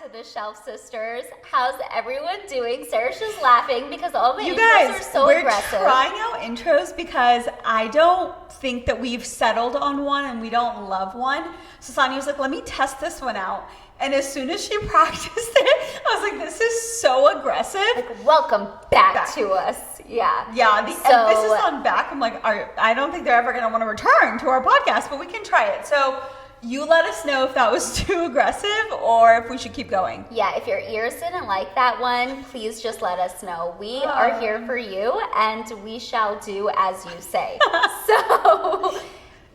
to the Shelf Sisters. How's everyone doing? Sarah's just laughing because all my you intros guys, are so we're aggressive. trying out intros because I don't think that we've settled on one and we don't love one. So Sonia was like, let me test this one out. And as soon as she practiced it, I was like, this is so aggressive. Like, welcome back to us. Yeah. Yeah, the emphasis on back. I'm like, I don't think they're ever going to want to return to our podcast, but we can try it. So you let us know if that was too aggressive or if we should keep going. Yeah, if your ears didn't like that one, please just let us know. We are here for you, and we shall do as you say. So,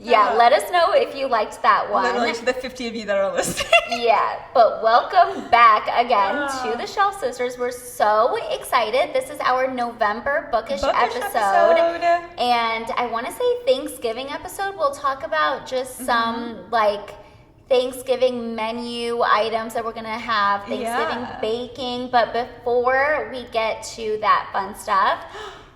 yeah, let us know if you liked that one. Literally to the 50 of you that are listening. Yeah, but welcome back again to the Shelf Sisters. We're so excited. This is our November Bookish episode. And I want to say Thanksgiving episode. We'll talk about just some Thanksgiving menu items that we're going to have, Thanksgiving baking. But before we get to that fun stuff,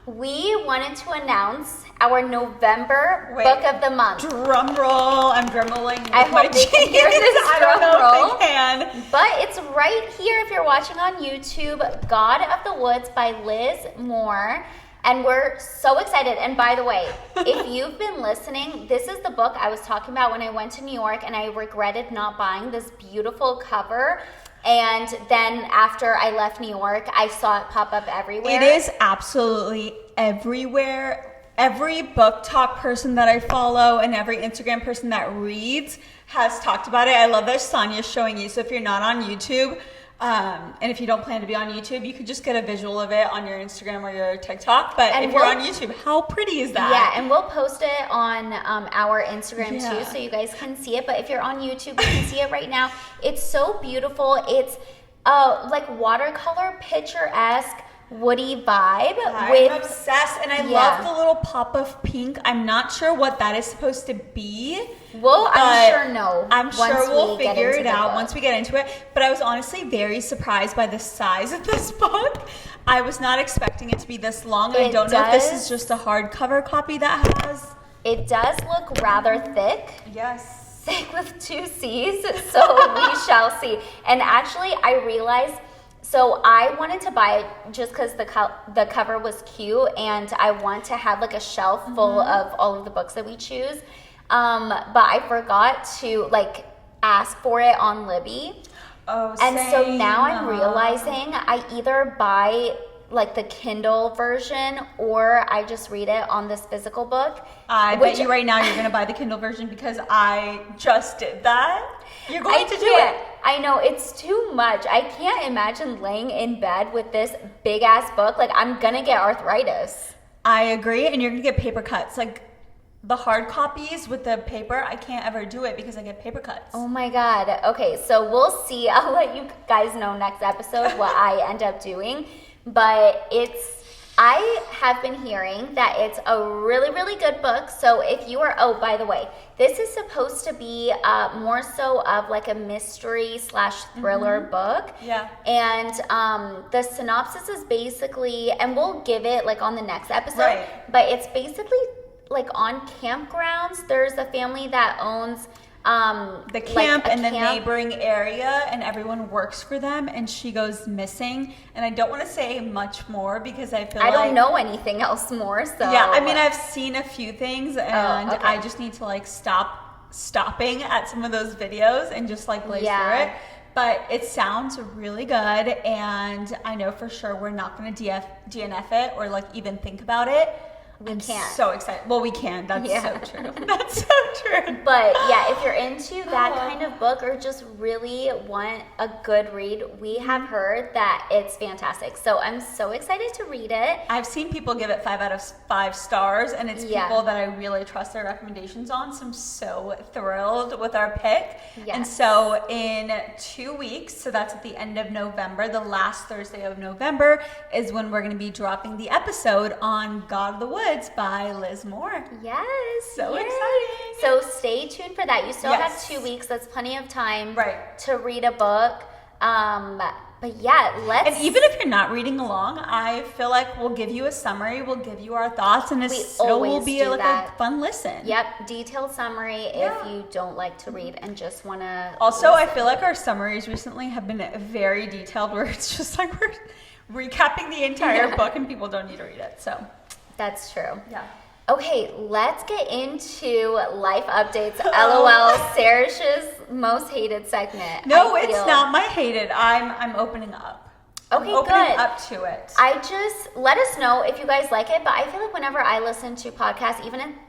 we wanted to announce our November book of the month. Drum roll. I'm drum rolling with I hope they can hear this drum roll. If they can. But it's right here if you're watching on YouTube, God of the Woods by Liz Moore. And we're so excited. And by the way, if you've been listening, this is the book I was talking about when I went to New York and I regretted not buying this beautiful cover. And then after I left New York, I saw it pop up everywhere. It is absolutely everywhere. Every book talk person that I follow and every Instagram person that reads has talked about it. I love that Sonia's showing you. So if you're not on YouTube, and if you don't plan to be on YouTube, you could just get a visual of it on your Instagram or your TikTok. But if you're on YouTube, how pretty is that? Yeah, and we'll post it on our Instagram too, so you guys can see it. But if you're on YouTube, you can see it right now. It's so beautiful. It's like watercolor, picturesque, woody vibe. I'm obsessed, and I love the little pop of pink. I'm not sure what that is supposed to be. Well, I'm sure we'll figure it out once we get into it. But I was honestly very surprised by the size of this book. I was not expecting it to be this long. I don't know if this is just a hardcover copy that has. It does look rather thick. Yes. Thick with 2 C's, so we shall see. And actually, I realized, so I wanted to buy it just because the cover was cute, and I want to have like a shelf full of all of the books that we choose. But I forgot to ask for it on Libby. Oh, and so now I'm realizing I either buy the Kindle version or I just read it on this physical book. I bet you right now you're going to buy the Kindle version because I just did that. You're going to do it. I know, it's too much. I can't imagine laying in bed with this big ass book. I'm going to get arthritis. I agree. And you're going to get paper cuts. The hard copies with the paper, I can't ever do it because I get paper cuts. Oh my God. Okay, so we'll see. I'll let you guys know next episode what I end up doing. But I have been hearing that it's a really, really good book. So if you are, by the way, this is supposed to be more so of a mystery / thriller book. Yeah. And the synopsis is basically, and we'll give it on the next episode, right. But it's basically on campgrounds. There's a family that owns the camp in the neighboring area, and everyone works for them, and she goes missing. And I don't want to say much more because I don't know anything else more. So yeah, I mean, I've seen a few things, and I just need to stopping at some of those videos and just blaze through it. But it sounds really good, and I know for sure we're not going to DNF it or even think about it. We can't. So excited. Well, we can. That's so true. That's so true. But yeah, if you're into that kind of book or just really want a good read, we have heard that it's fantastic. So I'm so excited to read it. I've seen people give it 5 out of 5 stars, and it's people that I really trust their recommendations on. So I'm so thrilled with our pick. Yes. And so in 2 weeks, so that's at the end of November, the last Thursday of November is when we're going to be dropping the episode on God of the Woods by Liz Moore. Yes. So exciting. So stay tuned for that. You still have 2 weeks. That's plenty of time to read a book. But yeah, And even if you're not reading along, I feel like we'll give you a summary, we'll give you our thoughts, and it will be a fun listen. Yep, detailed summary if you don't like to read and just want to Also, listen. I feel like our summaries recently have been very detailed, where it's just like we're recapping the entire book and people don't need to read it. So that's true. Yeah. Okay, let's get into life updates. LOL, Sarah's most hated segment. No, it's not my hated. I'm opening up. Okay, I'm opening good. up to it. Let us know if you guys like it, but I feel like whenever I listen to podcasts,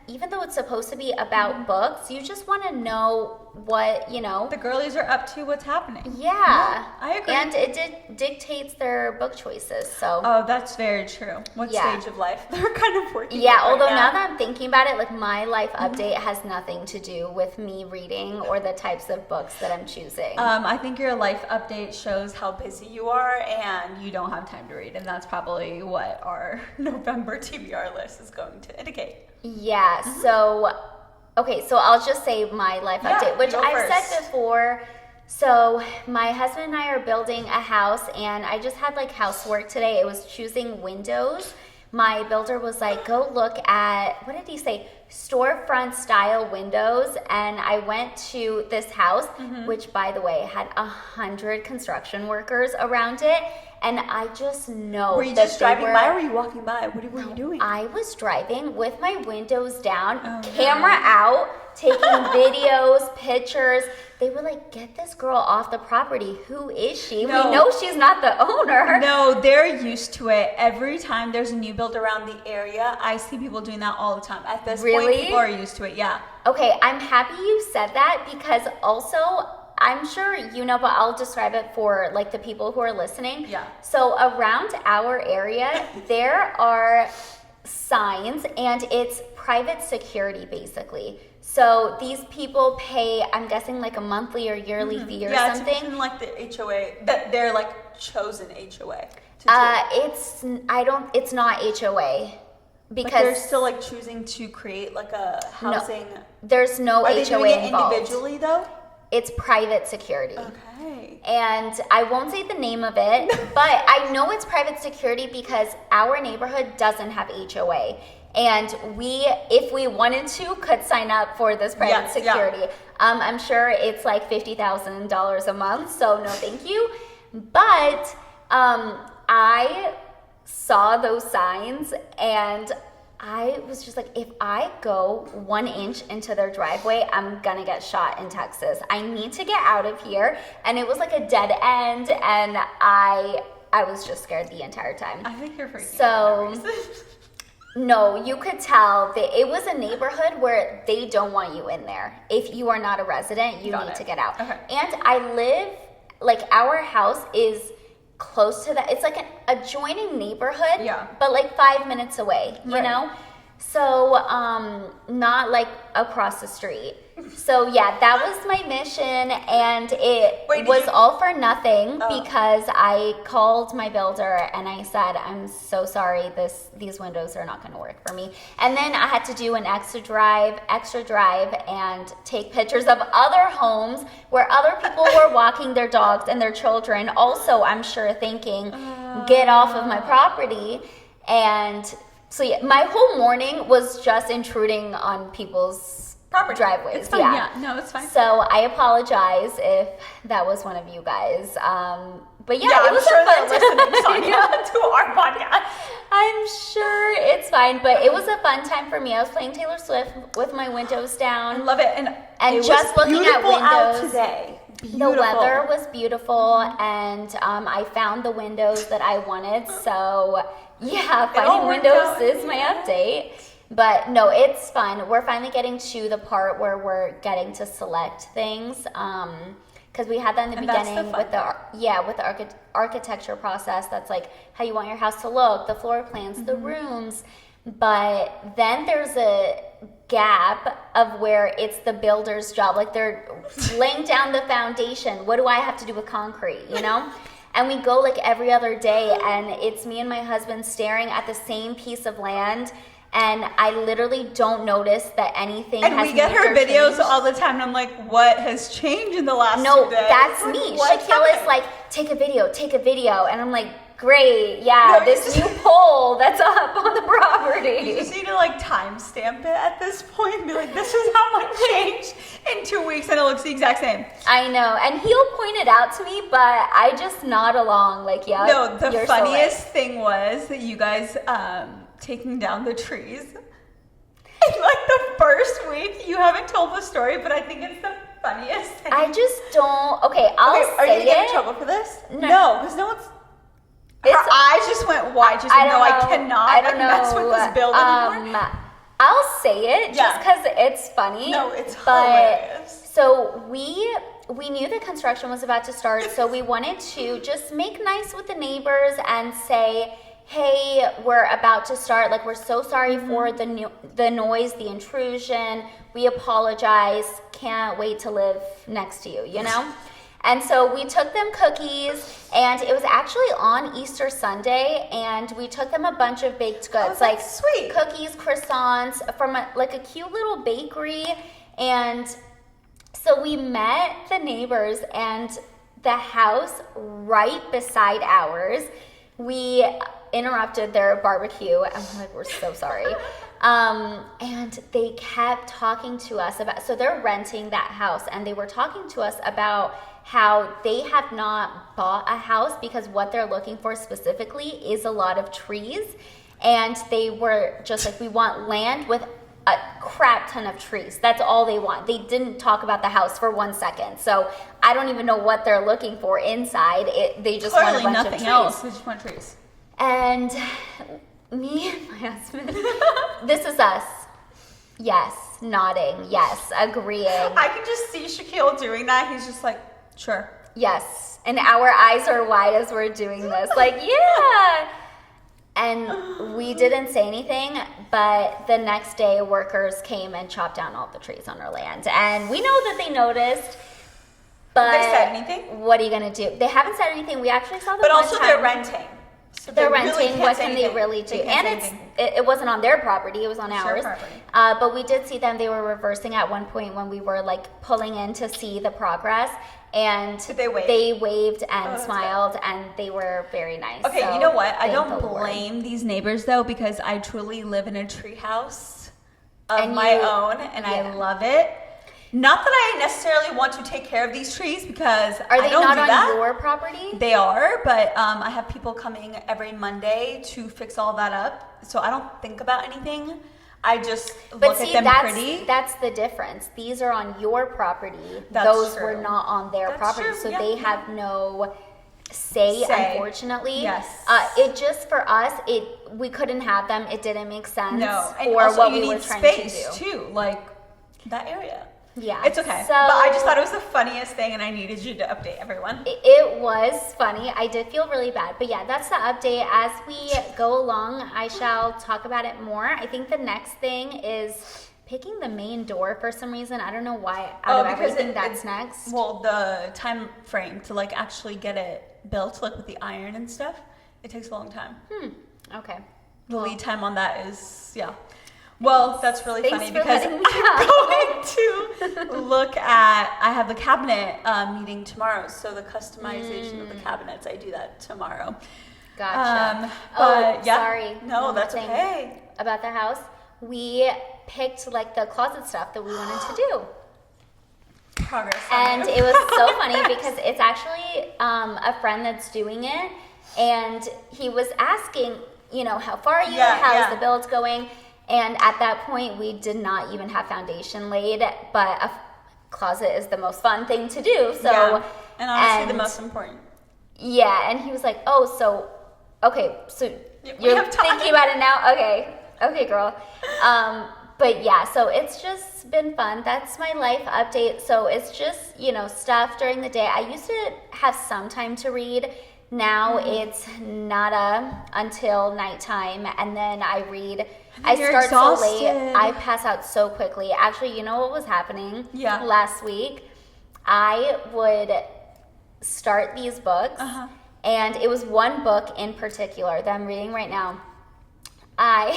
even though it's supposed to be about books, you just want to know what, the girlies are up to, what's happening. Yeah. I agree. And it dictates their book choices, so. Oh, that's very true. What stage of life they're kind of working Yeah, although now that I'm thinking about it, like my life update has nothing to do with me reading or the types of books that I'm choosing. I think your life update shows how busy you are and you don't have time to read, and that's probably what our November TBR list is going to indicate. Yeah, so I'll just say my life update, which I've said before. So my husband and I are building a house, and I just had like housework today. It was choosing windows. My builder was like, go look at, what did he say? Storefront style windows. And I went to this house, which by the way had 100 construction workers around it. And I just know. Were you just driving by or were you walking by? What were you doing? I was driving with my windows down, camera out, taking videos, pictures. They were like, get this girl off the property. Who is she? No. We know she's not the owner. No, they're used to it. Every time there's a new build around the area, I see people doing that all the time. At this point, people are used to it, yeah. Okay, I'm happy you said that because also, I'm sure you know, but I'll describe it for like the people who are listening. Yeah. So around our area, there are signs and it's private security basically. So these people pay, I'm guessing like a monthly or yearly fee or something. Yeah, it's like the HOA, that they're like chosen HOA. It's not HOA. Because but they're still like choosing to create like a housing. No, there's no HOA HOA involved. Are they doing it involved. Individually though? It's private security. Okay. And I won't say the name of it, but I know it's private security because our neighborhood doesn't have HOA. And if we wanted to, could sign up for this private security. Yeah. I'm sure it's like $50,000 a month, so no thank you. But I saw those signs and I was just like, if I go 1 inch into their driveway, I'm gonna get shot in Texas. I need to get out of here. And it was like a dead end, and I was just scared the entire time. I think you're freaking out. No, you could tell that it was a neighborhood where they don't want you in there. If you are not a resident, you need to get out. Okay. And I live, like our house is close to that. It's like an adjoining neighborhood, but like 5 minutes away, you know? So, not like across the street. So yeah, that was my mission, and it was all for nothing because I called my builder and I said, I'm so sorry, these windows are not going to work for me. And then I had to do an extra drive and take pictures of other homes where other people were walking their dogs and their children. Also, I'm sure thinking, get off of my property. And so yeah, my whole morning was just intruding on people's driveways. It's fine. Yeah, no, it's fine. So I apologize if that was one of you guys. But yeah, it was sure fun listening, Sonia, to our podcast. I'm sure it's fine, but it was a fun time for me. I was playing Taylor Swift with my windows down. I love it, and just looking at windows. Out today. Beautiful. The weather was beautiful, and I found the windows that I wanted. So yeah, finding windows is my update. But no, it's fun. We're finally getting to the part where we're getting to select things. Because we had that in the beginning with the architecture process. That's like how you want your house to look, the floor plans, the rooms. But then there's a gap of where it's the builder's job. Like they're laying down the foundation. What do I have to do with concrete, you know? And we go like every other day, and it's me and my husband staring at the same piece of land. And I literally don't notice that anything has moved. And we get her videos all the time, and I'm like, what has changed in the last 2 days? No, that's me. Shaquille is like, take a video. And I'm like, great, yeah, No, this new pole that's up on the property. You just need to like timestamp it at this point and be like, this is how much changed in 2 weeks, and it looks the exact same. I know, and he'll point it out to me, but I just nod along like, yeah. No, the funniest thing was that you guys taking down the trees. In like the first week, you haven't told the story, but I think it's the funniest thing. I just don't. Okay, I'll say it. Are you gonna get in trouble for this? No, because no one's. Her eyes just went wide. She's like, no, I cannot mess with this building anymore. I'll say it just because it's funny. No, it's hilarious. So we knew the construction was about to start, so we wanted to just make nice with the neighbors and say, hey, we're about to start. Like, we're so sorry for the noise, the intrusion. We apologize. Can't wait to live next to you, you know? And so we took them cookies, and it was actually on Easter Sunday, and we took them a bunch of baked goods, like sweet cookies, croissants from a cute little bakery. And so we met the neighbors, and the house right beside ours, we interrupted their barbecue, and we're like, we're so sorry. And they kept talking to us about, so they're renting that house, and they were talking to us about how they have not bought a house because what they're looking for specifically is a lot of trees. And they were just like, we want land with a crap ton of trees. That's all they want. They didn't talk about the house for 1 second. So I don't even know what they're looking for inside. They just want a bunch of trees. Nothing else. They just want trees. And me and my husband, this is us. Yes, nodding. Yes, agreeing. I can just see Shaquille doing that. He's just like, sure. Yes. And our eyes are wide as we're doing this. Like, yeah. And we didn't say anything, but the next day workers came and chopped down all the trees on our land. And we know that they noticed, but have they said anything? What are you going to do? They haven't said anything. We actually saw them But one also time. they're renting. So they're renting. What can they really do? And it wasn't on their property. It was on ours. Property. But we did see them. They were reversing at one point when we were like pulling in to see the progress. And they waved and smiled, and they were very nice. Okay, so you know what? I don't blame these neighbors though, because I truly live in a tree house of my own, and I love it. Not that I necessarily want to take care of these trees, because are they not on that. Your property? They are, but I have people coming every Monday to fix all that up, so I don't think about anything. I just look at them pretty. That's the difference. These are on your property. Those were not on their property, true. So they have no say, unfortunately. Yes. It just, for us, we couldn't have them. It didn't make sense. No, and for also what you we need were trying space to do. too, like that area. Yeah. It's okay. So, but I just thought it was the funniest thing, and I needed you to update everyone. It was funny. I did feel really bad. But yeah, that's the update. As we go along, I shall talk about it more. I think the next thing is picking the main door for some reason. I don't know why. Out of everything, that's next. Well, the time frame to like actually get it built, like with the iron and stuff, it takes a long time. Okay. The lead time on that is, Well, that's really funny because I'm going to look at, I have the cabinet meeting tomorrow, so the customization of the cabinets, I do that tomorrow. Gotcha. Sorry. No, that's okay. About the house, we picked like the closet stuff that we wanted to do. Progress. And it was so funny because it's actually a friend that's doing it, and he was asking, how far are you? How is the build going? And at that point, we did not even have foundation laid, but a closet is the most fun thing to do. So, and honestly, the most important. Yeah, and he was like, so you're thinking about it now? Okay, girl. But yeah, so it's just been fun. That's my life update. So it's just, stuff during the day. I used to have some time to read. Now it's nada until nighttime, and then I read. I start so late. I pass out so quickly. Actually, you know what was happening last week? I would start these books, and it was one book in particular that I'm reading right now. I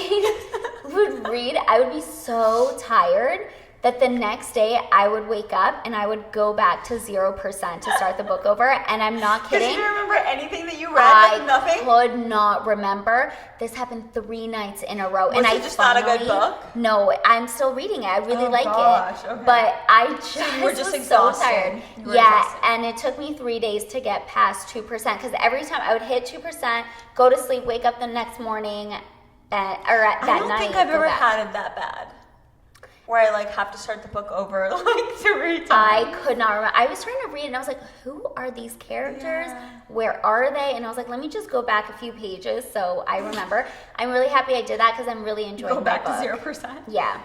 would read. I would be so tired that the next day I would wake up and I would go back to 0% to start the book over. And I'm not kidding. Did you remember anything that you read? Nothing? I could not remember. This happened 3 nights in a row. Was it just not a good book? No, I'm still reading it. I really like it. Okay. But I just, you were just was exhausted. so tired. Exhausted. And it took me 3 days to get past 2% because every time I would hit 2%, go to sleep, wake up the next morning, that night. I don't think I've ever had it that bad, where I like have to start the book over like 3 times. I could not remember. I was trying to read it and I was like, who are these characters? Yeah. Where are they? And I was like, let me just go back a few pages so I remember. I'm really happy I did that because I'm really enjoying Go back that to book. 0%? Yeah.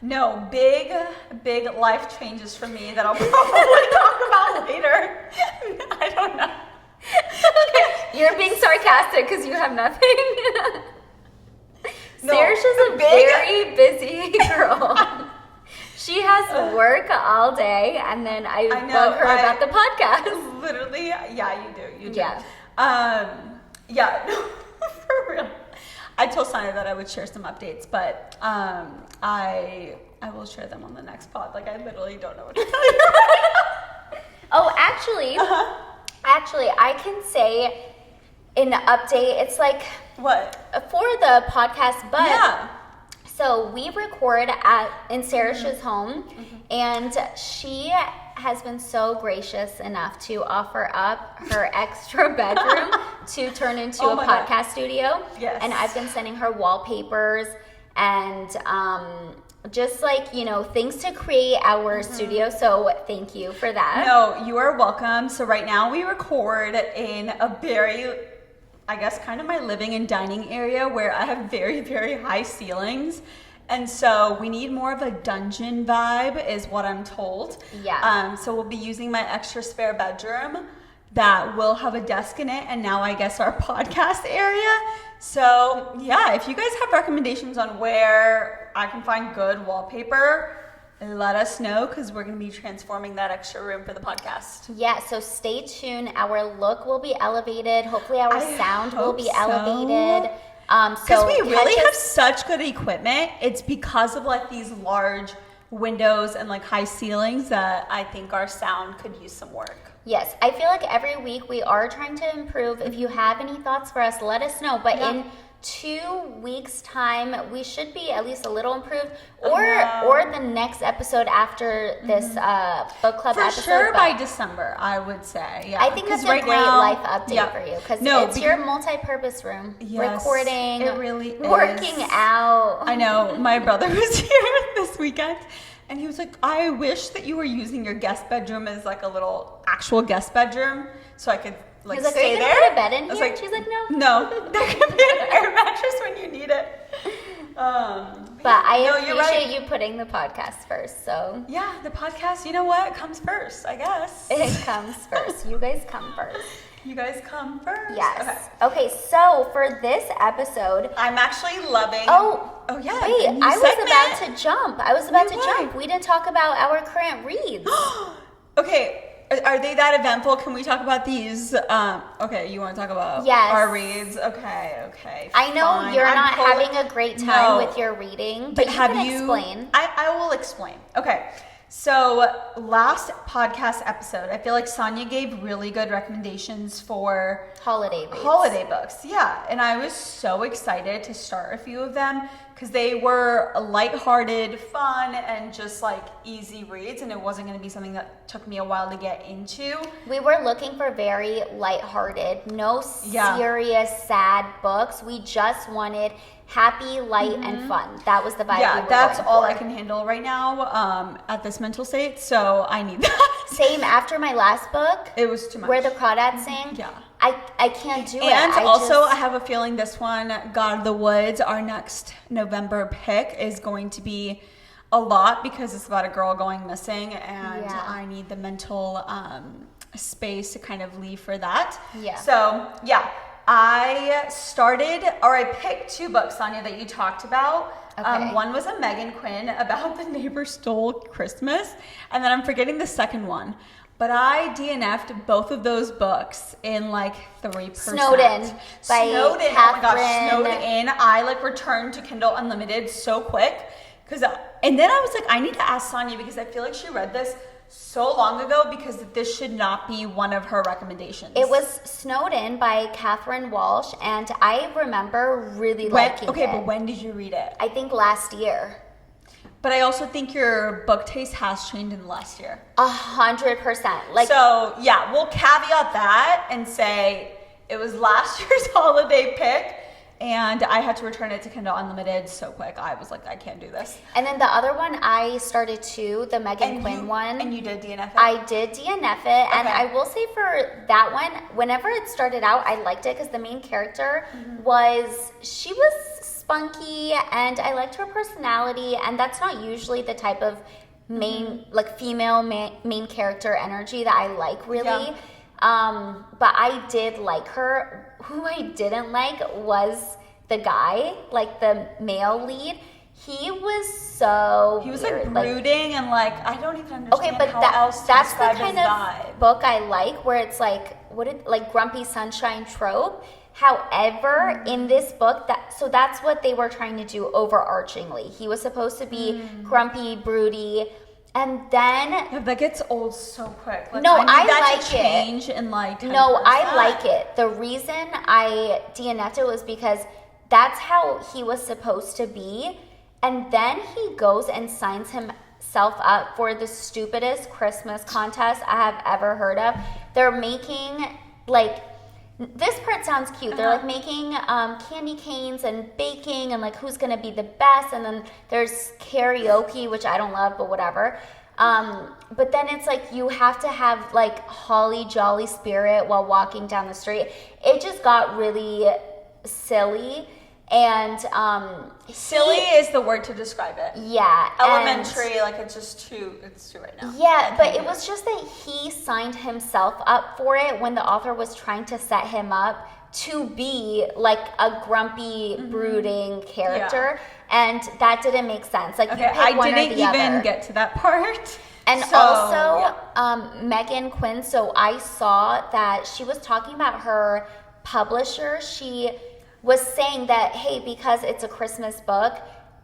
No, big life changes for me that I'll probably talk about later. I don't know. You're being sarcastic because you have nothing. No, Saoirse's a very busy girl. She has work all day, and then I bug her about the podcast. Literally, yeah, you do. Yeah. Yeah, no, for real. I told Sonia that I would share some updates, but I will share them on the next pod. Like, I literally don't know what to tell you right now. Oh, actually, I can say in the update, it's like what for the podcast, but yeah. So we record in Saoirse's home, and she has been so gracious enough to offer up her extra bedroom to turn into a podcast studio. Yes. And I've been sending her wallpapers and just like, things to create our studio. So thank you for that. No, you are welcome. So right now we record in a very, I guess, kind of my living and dining area where I have very, very high ceilings. And so we need more of a dungeon vibe is what I'm told. Yeah. So we'll be using my extra spare bedroom that will have a desk in it, and now I guess our podcast area. So yeah, if you guys have recommendations on where I can find good wallpaper, let us know because we're going to be transforming that extra room for the podcast. Yeah, so stay tuned. Our look will be elevated. Hopefully our sound will be elevated. Because we really have such good equipment. It's because of like these large windows and like high ceilings that I think our sound could use some work. Yes, I feel like every week we are trying to improve. If you have any thoughts for us, let us know. But in 2 weeks' time, we should be at least a little improved, or the next episode after this book club episode. For sure by December, I would say. Yeah, I think that's a great life update for you because it's your multi-purpose room. Yes, recording, it really is. Working out. I know. My brother was here this weekend. And he was like, I wish that you were using your guest bedroom as like a little actual guest bedroom so I could like stay there. Put a bed in here? Like, she's like, no. No, there could be an air mattress when you need it. But I appreciate you putting the podcast first. So yeah, the podcast, you know what, comes first, I guess. It comes first. You guys come first. You guys come first. Yes. Okay, so for this episode, I'm actually loving. Oh yeah. Wait, I was about to jump. We didn't talk about our current reads. Okay. Are they that eventful? Can we talk about these? Okay, you want to talk about our reads? Okay. I know you're not having a great time with your reading, but have you can explain. I will explain. Okay. So last podcast episode, I feel like Sonia gave really good recommendations for holiday reads. Holiday books, yeah. And I was so excited to start a few of them because they were lighthearted, fun, and just like easy reads. And it wasn't going to be something that took me a while to get into. We were looking for very lighthearted, no serious, sad books. We just wanted happy, light, and fun. That was the vibe. Yeah, that's all I can handle right now at this mental state. So I need that. Same after my last book. It was too much. Where the crawdads sing. Yeah. I can't do it. And also, I have a feeling this one, God of the Woods, our next November pick, is going to be a lot because it's about a girl going missing, and I need the mental space to kind of leave for that. Yeah. So, yeah. I picked 2 books, Sonia, that you talked about. Okay. One was a Megan Quinn about the neighbor stole Christmas, and then I'm forgetting the second one. But I DNF'd both of those books in like 3%. Snowden. Catherine. Oh my gosh, Snowed In. I like returned to Kindle Unlimited so quick because and then I was like, I need to ask Sonia because I feel like she read this so long ago because this should not be one of her recommendations. It was Snowed In by Catherine Walsh, and I remember really liking it. Okay, but when did you read it? I think last year. But I also think your book taste has changed in the last year. 100%. Like, so yeah, we'll caveat that and say it was last year's holiday pick, and I had to return it to Kindle Unlimited so quick. I was like, I can't do this. And then the other one I started too, the Megan Quinn one. And you did DNF it? I did DNF it, and I will say for that one, whenever it started out, I liked it because the main character she was spunky, and I liked her personality, and that's not usually the type of female main character energy that I like, really. Yeah. But I did like her. Who I didn't like was the guy, like the male lead. He was weird. Like brooding and like I don't even understand. Okay, but that's the kind of book I like, where it's like grumpy sunshine trope. However, in this book, that's what they were trying to do overarchingly. He was supposed to be grumpy, broody, and then that gets old so quick. Like, no, I like change in like 10%. No, I like it. The reason I DNF'd it was because that's how he was supposed to be, and then he goes and signs himself up for the stupidest Christmas contest I have ever heard of. They're making this part sounds cute. They're like making candy canes and baking and like who's gonna be the best, and then there's karaoke, which I don't love, but whatever. But then it's like you have to have like holly jolly spirit while walking down the street. It just got really silly, and silly is the word to describe it. Yeah, elementary, like it's too right now. Yeah, but it was just that he signed himself up for it when the author was trying to set him up to be like a grumpy, brooding character, and that didn't make sense. Like, you pick one or the other. I didn't even get to that part. And Megan Quinn. So I saw that she was talking about her publisher. She was saying that, hey, because it's a Christmas book,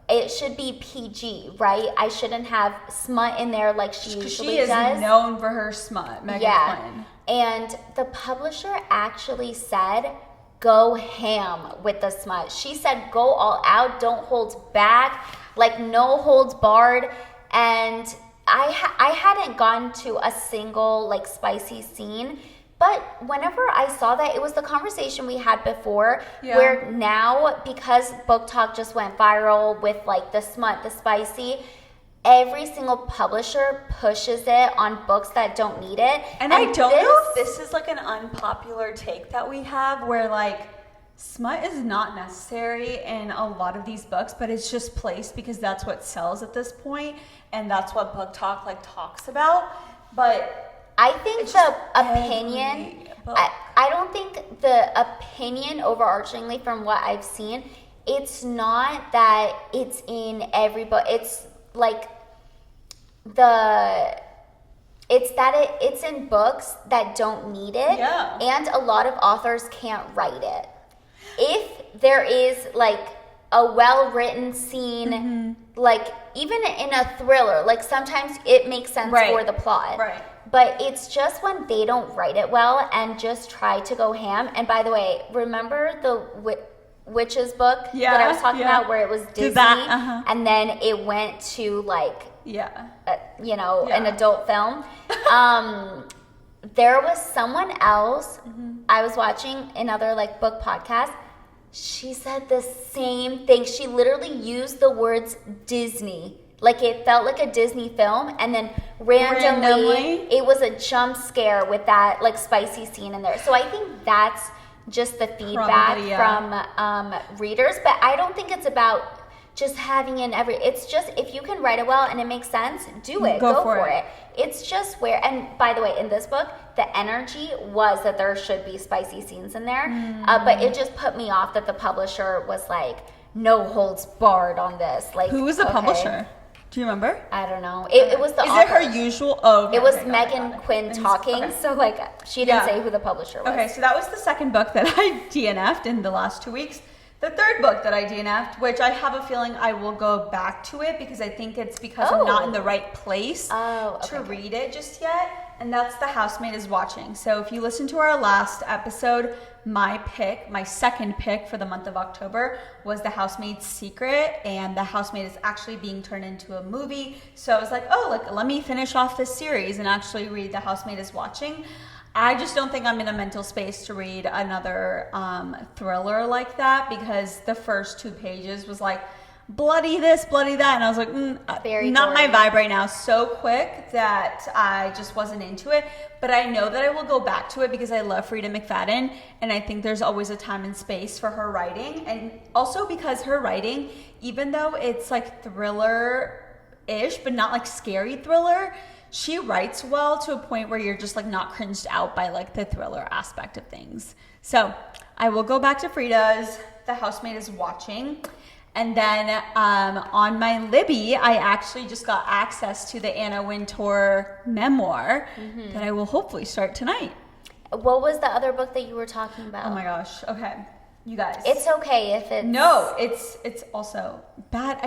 it should be PG, right? I shouldn't have smut in there like she usually does. She is known for her smut, Megan Quinn. And the publisher actually said, go ham with the smut. She said, go all out, don't hold back, like no holds barred. And I hadn't gone to a single like spicy scene. But whenever I saw that, it was the conversation we had before, where now, because Book Talk just went viral with like the smut, the spicy, every single publisher pushes it on books that don't need it. And I don't know if this is like an unpopular take that we have, where like smut is not necessary in a lot of these books, but it's just placed because that's what sells at this point, and that's what Book Talk like talks about. But I think the opinion, I don't think the opinion overarchingly from what I've seen, it's not that it's in every book. It's like it's in books that don't need it. Yeah. And a lot of authors can't write it. If there is like a well-written scene, like even in a thriller, like sometimes it makes sense for the plot. Right. But it's just when they don't write it well and just try to go ham. And by the way, remember the Witches book that I was talking about, where it was Disney, and then it went to like, an adult film. There was someone else I was watching another like book podcast. She said the same thing. She literally used the words Disney. Like it felt like a Disney film, and then randomly it was a jump scare with that like spicy scene in there. So I think that's just the feedback from readers, but I don't think it's about just having it's just if you can write it well and it makes sense, do it. Go for it. It's just and by the way, in this book, the energy was that there should be spicy scenes in there, but it just put me off that the publisher was like, no holds barred on this. Like, who was the publisher? Do you remember? I don't know. It was the author. Is it her usual? Oh, okay, it was Megan Quinn talking. Okay. So like she didn't say who the publisher was. Okay, so that was the second book that I DNF'd in the last 2 weeks. the third book that I DNF'd, which I have a feeling I will go back to it because I think it's because I'm not in the right place to read it just yet. And that's The Housemaid is Watching. So if you listen to our last episode, my second pick for the month of October was The Housemaid's Secret, and The Housemaid is actually being turned into a movie. So I was like, let me finish off this series and actually read The Housemaid is Watching. I just don't think I'm in a mental space to read another thriller like that, because the first 2 pages was like, bloody this, bloody that, and I was like, not my vibe right now. So quick that I just wasn't into it. But I know that I will go back to it because I love Frida McFadden, and I think there's always a time and space for her writing, and also because her writing, even though it's like thriller-ish, but not like scary thriller, she writes well to a point where you're just like not cringed out by like the thriller aspect of things. So I will go back to Frida's The Housemaid is Watching. And then on my Libby, I actually just got access to the Anna Wintour memoir that I will hopefully start tonight. What was the other book that you were talking about? Oh my gosh. Okay. You guys. It's okay if it's... No, it's also bad.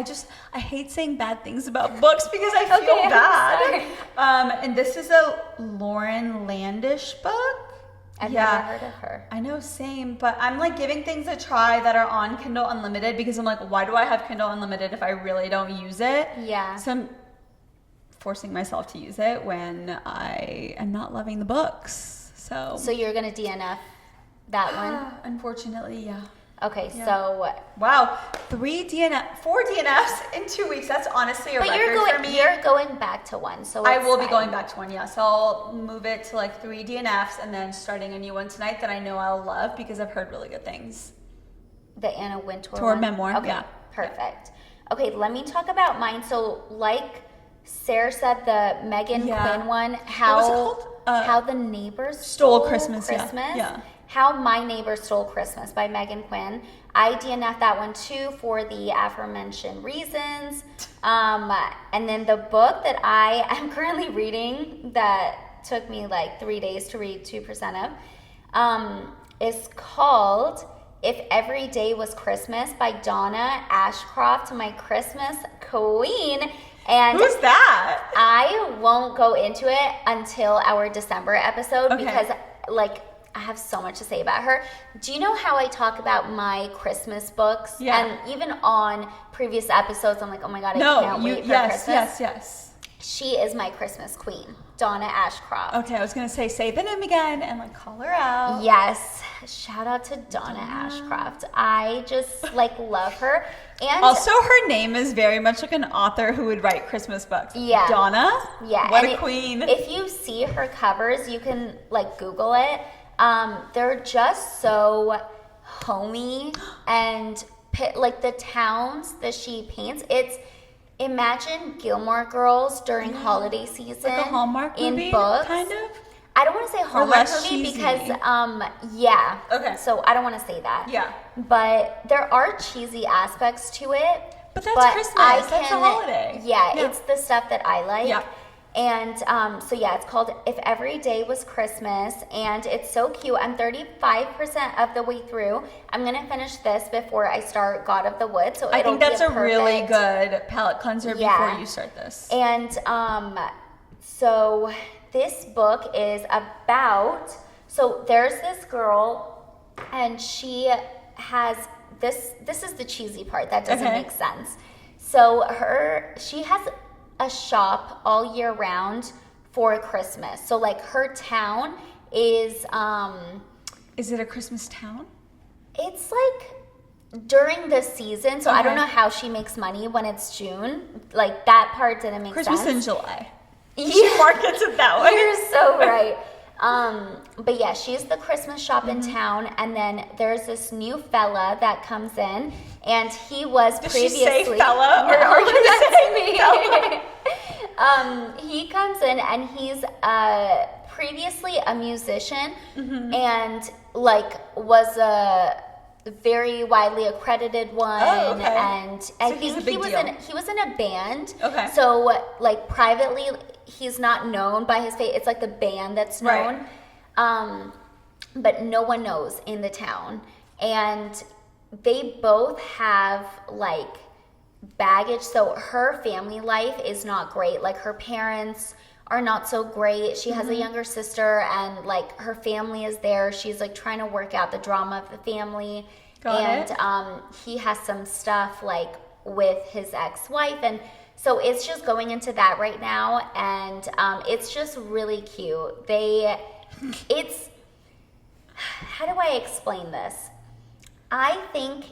I hate saying bad things about books because I feel bad. And this is a Lauren Landish book. I've never heard of her. I know, same. But I'm like giving things a try that are on Kindle Unlimited because I'm like, why do I have Kindle Unlimited if I really don't use it? Yeah. So I'm forcing myself to use it when I am not loving the books. So you're going to DNF that one? Unfortunately, yeah. Okay, so... Wow, 4 DNFs in 2 weeks. That's honestly a record for me. You're going back to one, so I will be going back to one, yeah. So I'll move it to like 3 DNFs and then starting a new one tonight that I know I'll love because I've heard really good things. The Anna Wintour one? memoir, okay, yeah. Perfect. Okay, let me talk about mine. So like Sarah said, the Megan Quinn one, what was it called? How the Neighbors Stole Christmas. Yeah. How My Neighbor Stole Christmas by Megan Quinn. I DNF'd that one too for the aforementioned reasons. And then the book that I am currently reading that took me like 3 days to read 2% of is called If Every Day Was Christmas by Donna Ashcroft, my Christmas queen. And who's that? I won't go into it until our December episode because like I have so much to say about her. Do you know how I talk about my Christmas books? Yeah. And even on previous episodes, I'm like, oh my God, I can't wait for Christmas. Yes. She is my Christmas queen, Donna Ashcroft. Okay, I was going to say the name again and like call her out. Yes. Shout out to Donna Ashcroft. I just like love her. And also her name is very much like an author who would write Christmas books. Yeah. Donna? Yeah. What a queen. If you see her covers, you can like Google it. They're just so homey and like the towns that she paints. It's imagine Gilmore Girls during holiday season. Like a Hallmark movie, in books. kind of? I don't want to say Hallmark movie cheesy. because, yeah. Okay. So I don't want to say that. Yeah. But there are cheesy aspects to it. But that's Christmas. That's a holiday. Yeah, it's the stuff that I like. Yeah. And so yeah, it's called If Every Day Was Christmas, and it's so cute. I'm 35% of the way through. I'm gonna finish this before I start God of the Woods. So I think that's a really good palate cleanser before you start this. And so this book is about, so there's this girl and she has this is the cheesy part that doesn't make sense. So she has a shop all year round for Christmas. So like her town is it a Christmas town? It's like during the season. So I don't know how she makes money when it's June. Like that part didn't make sense. Christmas in July. She markets it that way. You're so right. But yeah, she's the Christmas shop in town, and then there's this new fella that comes in, and he was previously. Did she say fella, or are you saying fella? He comes in, and he's previously a musician, and like was a very widely accredited one. And I think he was in a band. Okay. So like privately, he's not known by his face. It's like the band that's known. But no one knows in the town. And they both have like baggage. So her family life is not great. Like her parents are not so great. She has a younger sister, and like her family is there. She's like trying to work out the drama of the family. Got it. He has some stuff like with his ex-wife, and so it's just going into that right now, and it's just really cute. It's how do I explain this? I think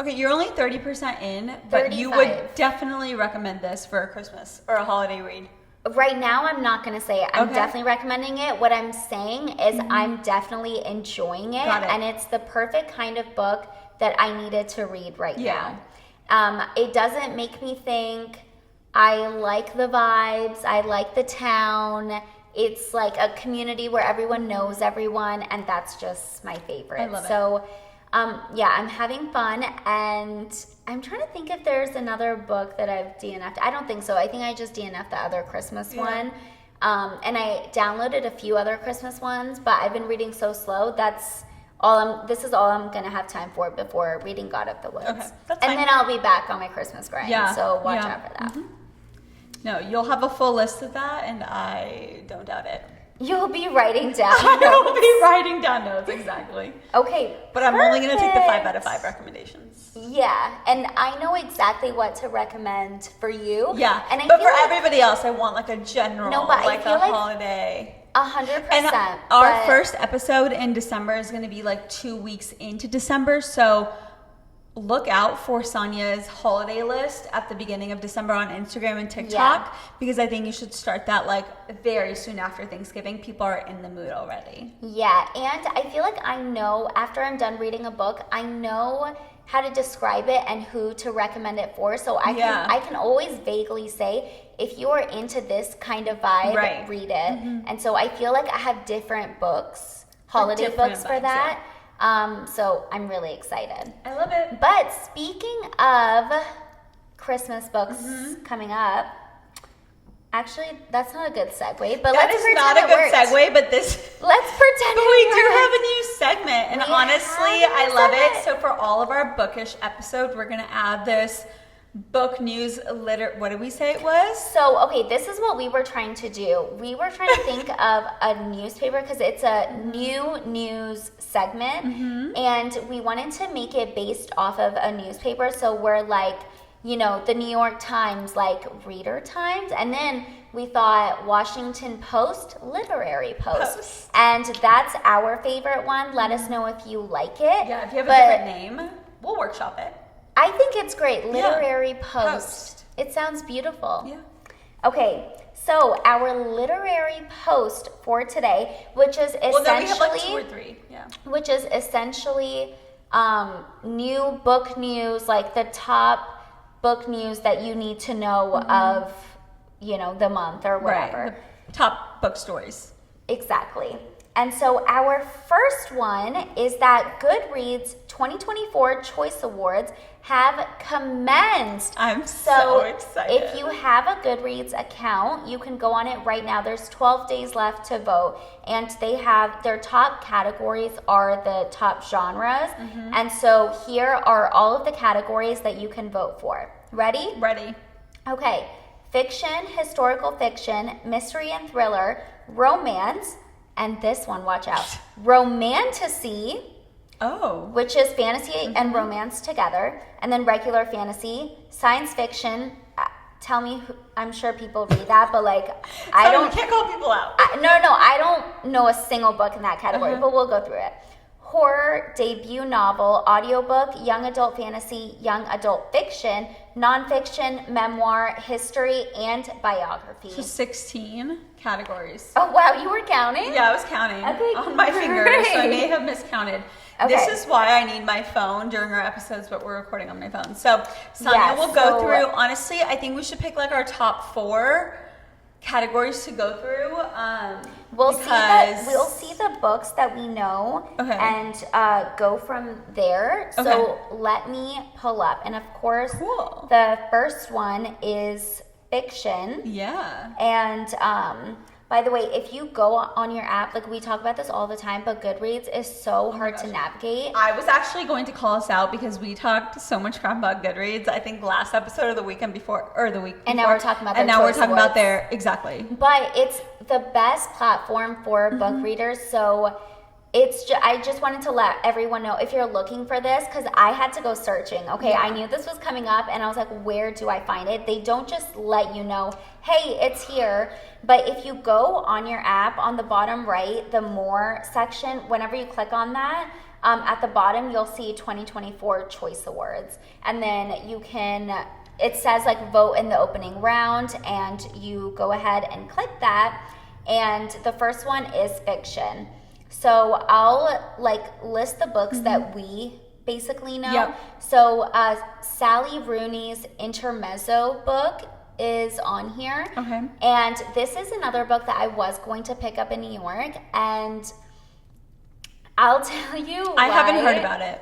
Okay, you're only 30% in, but you would definitely recommend this for a Christmas or a holiday read. right now I'm not going to say it. I'm Okay. definitely recommending it. What I'm saying is I'm definitely enjoying it, Got it. and it's the perfect kind of book that I needed to read right Yeah. now. It doesn't make me think. I like the vibes. I like the town. It's like a community where everyone knows everyone, and that's just my favorite. I love it. So, yeah, I'm having fun, and I'm trying to think if there's another book that I've DNF'd. I don't think so. I think I just DNF'd the other Christmas one. And I downloaded a few other Christmas ones, but I've been reading so slow. This is all I'm going to have time for before reading God of the Woods. Okay, that's and fine. then I'll be back on my Christmas grind. Yeah, So watch yeah. out for that. No, you'll have a full list of that, and I don't doubt it. You'll be writing down. I will be writing down notes, exactly. Okay. But I'm only going to take the 5 perfect. out of 5 recommendations. Yeah, and I know exactly what to recommend for you. Yeah, and I but feel for like everybody else, I want like a general, No, but I like feel a like- holiday. 100%. And our but- first episode in December is going to be like 2 weeks into December, so look out for Sonia's holiday list at the beginning of December on Instagram and TikTok, because I think you should start that like very soon after Thanksgiving. People are in the mood already. Yeah, and I feel like I know after I'm done reading a book, I know how to describe it and who to recommend it for. So I can always vaguely say, if you are into this kind of vibe, Right. read it. And so I feel like I have different books, holiday different books for vibes, that. So I'm really excited. I love it. But speaking of Christmas books coming up, actually, that's not a good segue, but That let's is pretend not a it good worked. segue, but this. Let's pretend But we it do worked. have a new segment, and We honestly, have a I new love it. segment. So for all of our bookish episodes, we're gonna add this book news What did we say it was? So, okay, this is what we were trying to do. We were trying to think of a newspaper because it's a new news segment, and we wanted to make it based off of a newspaper. So we're like, you know, the New York Times, like Reader Times, and then we thought Washington Post, Literary Post. And that's our favorite one. Let us know if you like it. Yeah, if you have But a different name, we'll workshop it. I think it's great. Literary Post. Post. It sounds beautiful. Yeah. Okay, so our literary post for today, which is Well, then we have like 2 essentially, or 3. Yeah. which is essentially new book news, like the top book news that you need to know of, you know, the month or whatever. Right. The top book stories. Exactly. And so our first one is that Goodreads 2024 Choice Awards have commenced. I'm so excited. If you have a Goodreads account, you can go on it right now. There's 12 days left to vote, and they have their top categories are the top genres. And so here are all of the categories that you can vote for. Ready? Ready. Okay. Fiction, historical fiction, mystery and thriller, romance, and this one, watch out, romantasy, Oh. which is fantasy and romance together, and then regular fantasy, science fiction. Tell me, I'm sure people read that, but like, I Sorry, don't. we can't call people out. No, I don't know a single book in that category, but we'll go through it. Horror, debut novel, audiobook, young adult fantasy, young adult fiction, nonfiction, memoir, history, and biography. So 16 categories. Oh, wow, you were counting? Yeah, I was counting Okay, on my fingers, so I great. may have miscounted. Okay. This is why I need my phone during our episodes, but we're recording on my phone. So Sonia Yeah, will go so- through. Honestly, I think we should pick like our top 4 categories to go through. We'll because- see the books that we know Okay. and go from there. So Okay. let me pull up. And of course, Cool. the first one is fiction. Yeah. And By the way, if you go on your app, like we talk about this all the time, but Goodreads is so hard to navigate. I was actually going to call us out because we talked so much crap about Goodreads. I think last episode or the weekend before, or the week before. And now we're talking about and now we're talking about their, exactly. But it's the best platform for book readers, so I just wanted to let everyone know if you're looking for this, because I had to go searching. Okay, I knew this was coming up, and I was like, where do I find it? They don't just let you know, hey, it's here. But if you go on your app, on the bottom right, the more section, whenever you click on that, at the bottom, you'll see 2024 Choice Awards. And then you can, it says like vote in the opening round, and you go ahead and click that. And the first one is fiction. So I'll like list the books that we basically know. Yep. So Sally Rooney's Intermezzo book is on here. Okay. And this is another book that I was going to pick up in New York. And I'll tell you I haven't heard about it.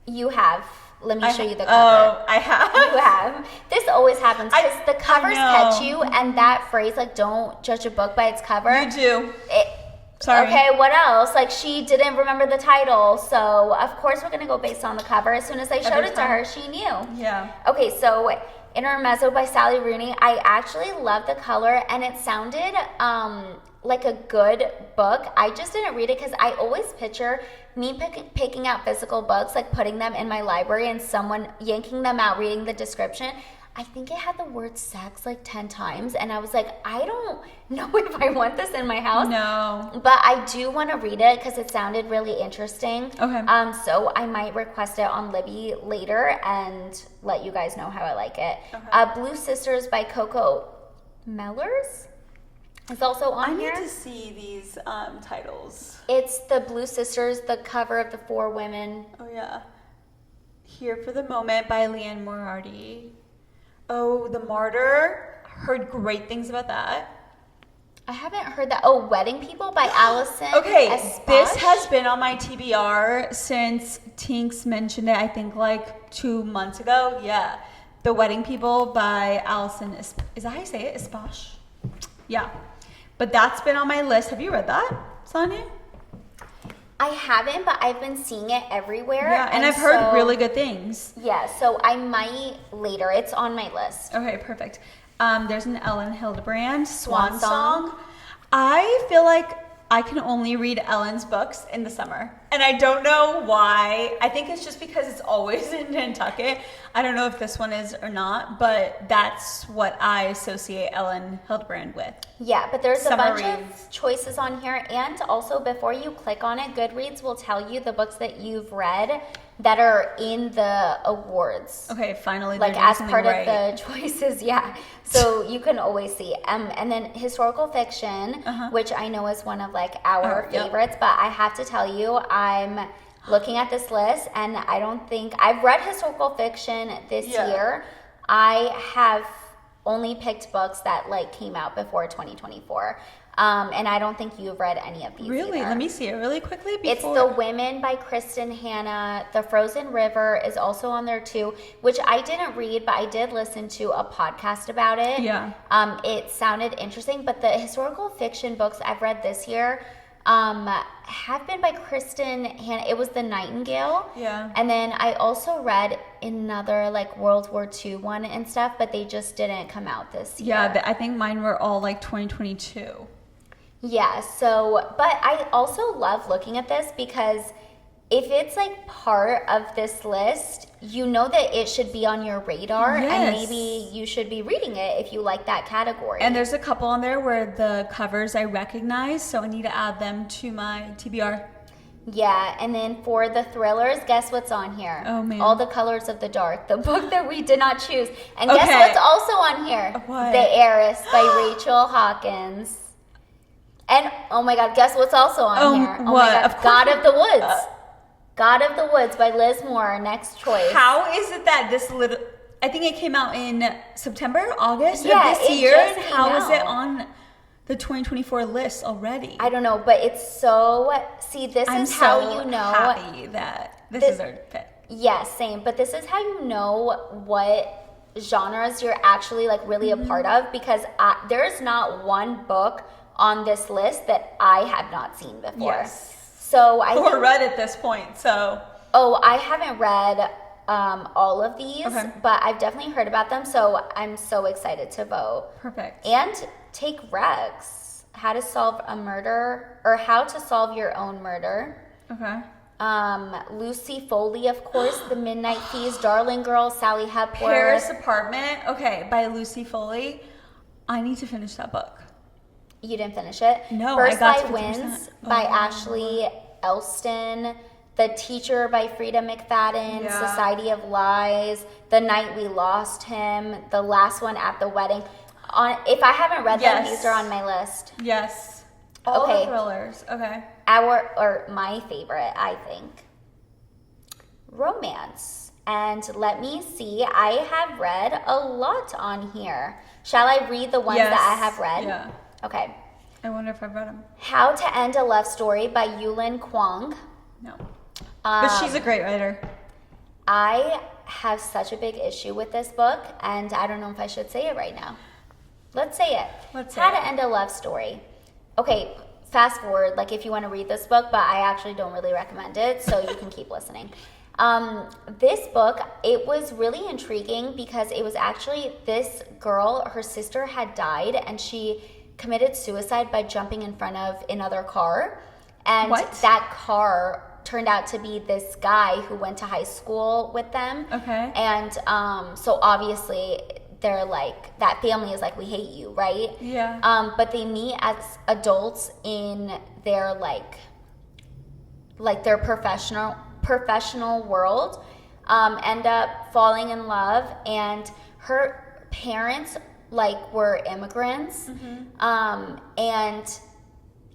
You have. Let me show you the cover. Oh, I have? You have. This always happens because the covers catch you, and that phrase, like, don't judge a book by its cover. You do. Sorry. Okay, what else? Like, she didn't remember the title, so of course we're going to go based on the cover. As soon as I showed it to her, she knew. Yeah. Okay, so Intermezzo by Sally Rooney. I actually love the color, and it sounded like a good book. I just didn't read it because I always picture me picking out physical books, like putting them in my library and someone yanking them out, reading the description. I think it had the word sex like 10 times, and I was like, I don't know if I want this in my house. No. But I do want to read it because it sounded really interesting. Okay. So I might request it on Libby later and let you guys know how I like it. Okay. Blue Sisters by Coco Mellers is also on here. I need to see these titles. It's the Blue Sisters, the cover of the 4 women. Oh, yeah. Here for the Moment by Leanne Moriarty. Oh, The Martyr. Heard great things about that. I haven't heard that. Oh, Wedding People by Allison. Okay, Espache. this has been on my TBR since Tinks mentioned it, I think like 2 months ago. Yeah. The Wedding People by Allison. Is that how you say it? Espache? Yeah. But that's been on my list. Have you read that, Sonia? I haven't, but I've been seeing it everywhere. Yeah, and I've heard really good things. Yeah, so I might later. It's on my list. Okay, perfect. There's an Ellen Hildebrand, Swan Song. I feel like I can only read Ellen's books in the summer. And I don't know why. I think it's just because it's always in Nantucket. I don't know if this one is or not, but that's what I associate Ellen Hildebrand with. Yeah, but there's Summer a bunch reads. of choices on here. And also, before you click on it, Goodreads will tell you the books that you've read that are in the awards. Okay, finally. Like as part of the choices, yeah. So you can always see. And then historical fiction, which I know is one of like our favorites, but I have to tell you, I'm looking at this list and I don't think I've read historical fiction this year. I have only picked books that like came out before 2024. And I don't think you've read any of these Really? either. Let me see it really quickly. It's The Women by Kristen Hanna. The Frozen River is also on there too, which I didn't read, but I did listen to a podcast about it. Yeah. It sounded interesting, but the historical fiction books I've read this year have been by Kristen Hanna. It was The Nightingale. Yeah. And then I also read another like World War II one and stuff, but they just didn't come out this year. Yeah, I think mine were all like 2022. Yeah, so, but I also love looking at this because if it's like part of this list, you know that it should be on your radar and maybe you should be reading it if you like that category. And there's a couple on there where the covers I recognize, so I need to add them to my TBR. Yeah, and then for the thrillers, guess what's on here? Oh, man. All the Colors of the Dark, the book that we did not choose. And guess what's also on here? What? The Heiress by Rachel Hawkins. And, oh my God, guess what's also on here? Oh what? my God, Of course God of the Woods. God of the Woods by Liz Moore, next choice. How is it that this little... I think it came out in September, August of this it year. just And came how is it out. on the 2024 list already? I don't know, but it's so... See, this I'm is how so you know... happy that this is our pick. Yeah, same. But this is how you know what genres you're actually like really a part of, because there's not one book on this list that I have not seen before. Yes. So or read at this point, so. Oh, I haven't read all of these, but I've definitely heard about them, so I'm so excited to vote. Perfect. And take Rex, How to Solve a Murder, or How to Solve Your Own Murder. Okay. Lucy Foley, of course, The Midnight Feast, Darling Girl, Sally Hepworth. Paris Apartment, okay, by Lucy Foley. I need to finish that book. You didn't finish it? No, First I got Light Wins by Ashley Elston. The Teacher by Frida McFadden. Yeah. Society of Lies. The Night We Lost Him. The Last One at the Wedding. If I haven't read them, these are on my list. Yes. All the thrillers. Okay. My favorite, I think, romance. And let me see, I have read a lot on here. Shall I read the ones that I have read? Yeah. Okay. I wonder if I've read them. How to End a Love Story by Yulin Kwong. No. But she's a great writer. I have such a big issue with this book, and I don't know if I should say it right now. Let's say it. How to End a Love Story. Okay, fast forward, like if you want to read this book, but I actually don't really recommend it, so you can keep listening. This book, it was really intriguing because it was actually this girl, her sister had died, and she committed suicide by jumping in front of another car. And that car turned out to be this guy who went to high school with them. Okay. And so obviously they're like, that family is like, we hate you, right? Yeah. But they meet as adults in their like their professional world, end up falling in love, and her parents like were immigrants. And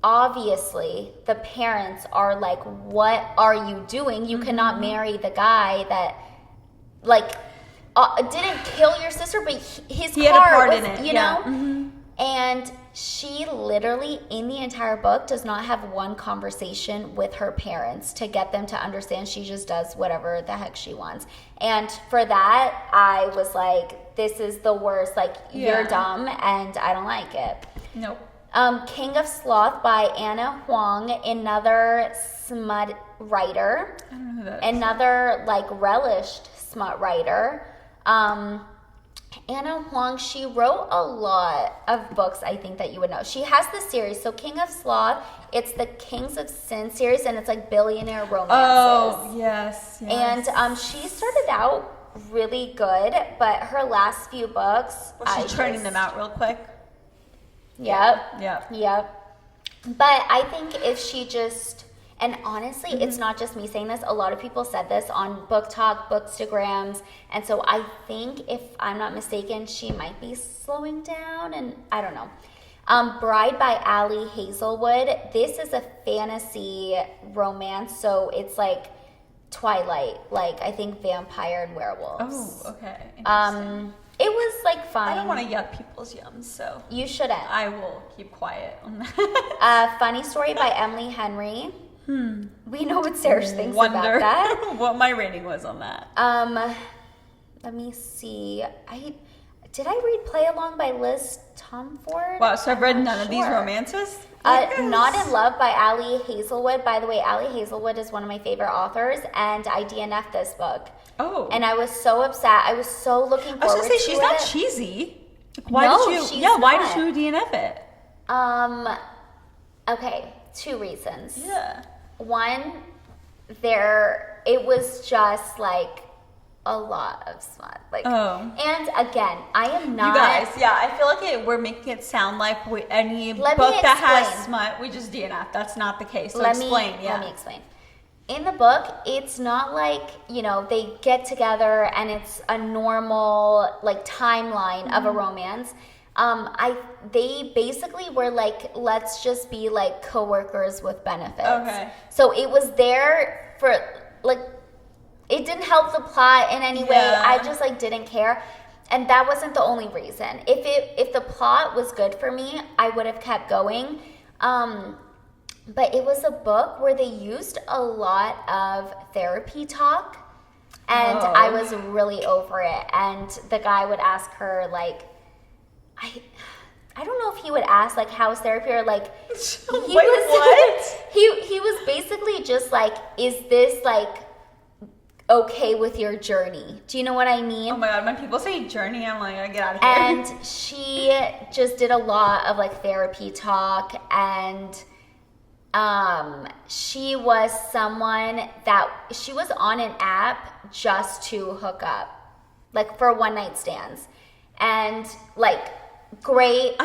obviously the parents are like, what are you doing? You cannot marry the guy that like didn't kill your sister, but his car had a part was, in it, you know? And she literally, in the entire book, does not have one conversation with her parents to get them to understand. She just does whatever the heck she wants. And for that, I was like, this is the worst. Like, you're dumb, and I don't like it. Nope. King of Sloth by Anna Huang, another smut writer. I don't know who that is. Another, like, relished smut writer. Anna Huang, she wrote a lot of books, I think, that you would know. She has this series. So King of Sloth, it's the Kings of Sin series, and it's like billionaire romances. Oh, yes. And she started out really good, but her last few books... Was she churning them out real quick? Yep. But I think if she just... And honestly, it's not just me saying this. A lot of people said this on Book Talk, Bookstagrams. And so I think, if I'm not mistaken, she might be slowing down. And I don't know. Bride by Ali Hazelwood. This is a fantasy romance. So it's like Twilight. Like, I think vampire and werewolves. Oh, okay. Interesting. It was like fine. I don't want to yuck people's yums, so. You shouldn't. I will keep quiet on that. Funny Story by Emily Henry. We know what Serge thinks about that. What my rating was on that. Let me see. Did I read Play Along by Liz Tomford? Wow, so I've read none of these romances? Not in Love by Ali Hazelwood. By the way, Ali Hazelwood is one of my favorite authors, and I DNF'd this book. Oh. And I was so upset. I was so looking forward to it. I was going to say, she's not cheesy. Why did you DNF it? Okay, 2 reasons. Yeah. One, it was just like a lot of smut. Like, and again, I am not. You guys, I feel like we're making it sound like any book that has smut, we just DNF. That's not the case. So Let me explain. In the book, it's not like, they get together and it's a normal like timeline of a romance. They basically were like, let's just be like coworkers with benefits. Okay. So it was there for like, it didn't help the plot in any way. I just like didn't care. And that wasn't the only reason. If the plot was good for me, I would have kept going. But it was a book where they used a lot of therapy talk, and I was really over it. And the guy would ask her like, I don't know if he would ask like how's therapy or like what? he was basically just like, is this like okay with your journey? Do you know what I mean? Oh my god, when people say journey, I'm like, I get out of here. And she just did a lot of like therapy talk, and she was someone that she was on an app just to hook up, like for one night stands, and like great.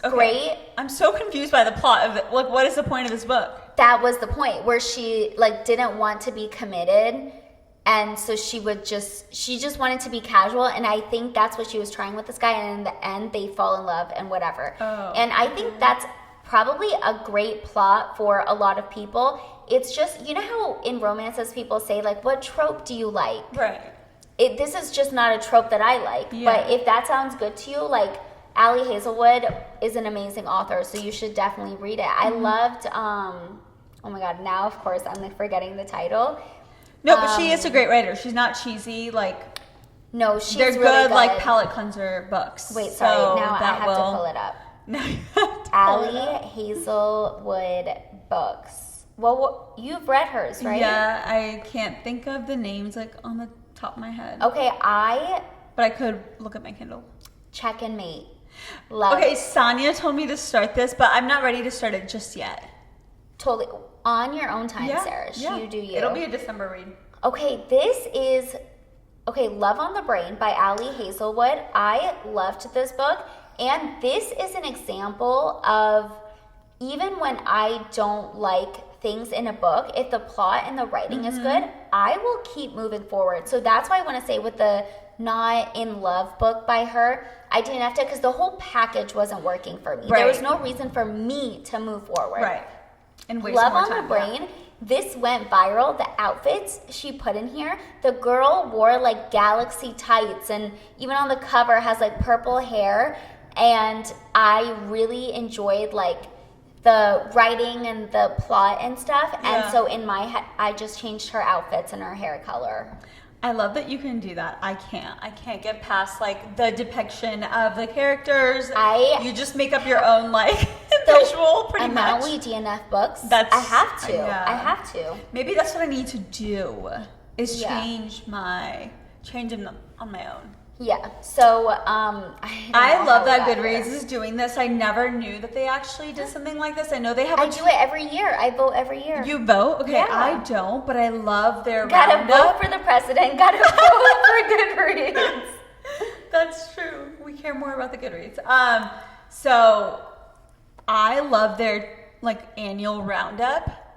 Great. I'm so confused by the plot of it. Like, what is the point of this book? That was the point where she like didn't want to be committed. And so she just wanted to be casual. And I think that's what she was trying with this guy. And in the end, they fall in love and whatever. Oh, and I think that's probably a great plot for a lot of people. It's just, you know how in romances people say, like, what trope do you like? Right. This is just not a trope that I like. Yeah. But if that sounds good to you, like, Ali Hazelwood is an amazing author. So you should definitely read it. I loved, oh my God, now, of course, I'm like forgetting the title. No, but she is a great writer. She's not cheesy. Like, no, she's they're really good, like palate cleanser books. Wait, sorry. Now I have to pull it up. Now you have to Ali Hazelwood books. Well, you've read hers, right? Yeah, I can't think of the names like on the top of my head. Okay, but I could look at my Kindle. Check and Mate. Love. Okay, Sonia told me to start this, but I'm not ready to start it just yet. Totally on your own time, Sarah. Yeah. You do you. It'll be a December read. Okay, this is Love on the Brain by Ali Hazelwood. I loved this book, and this is an example of even when I don't like things in a book, if the plot and the writing is good, I will keep moving forward. So that's why I want to say with the Not in Love book by her, I didn't have to, because the whole package wasn't working for me. Right. There was no reason for me to move forward. Right. And waste Love more on time, the Brain, this went viral. The outfits she put in here, the girl wore like galaxy tights, and even on the cover has like purple hair. And I really enjoyed like the writing and the plot and stuff. Yeah. And so in my head, I just changed her outfits and her hair color. I love that you can do that. I can't get past like the depiction of the characters. You just make up your own like visual pretty much. Amaui DNF books. That's I have to. Yeah. I have to. Maybe that's what I need to do is Yeah. change them on my own. Yeah. So I love that Goodreads is doing this. I never knew that they actually did something like this. I know they have. I do it every year. I vote every year. You vote? Okay, Yeah. I don't, but I love their Gotta roundup. vote for the president. Gotta vote for Goodreads. That's true. We care more about the Goodreads. So I love their like annual roundup.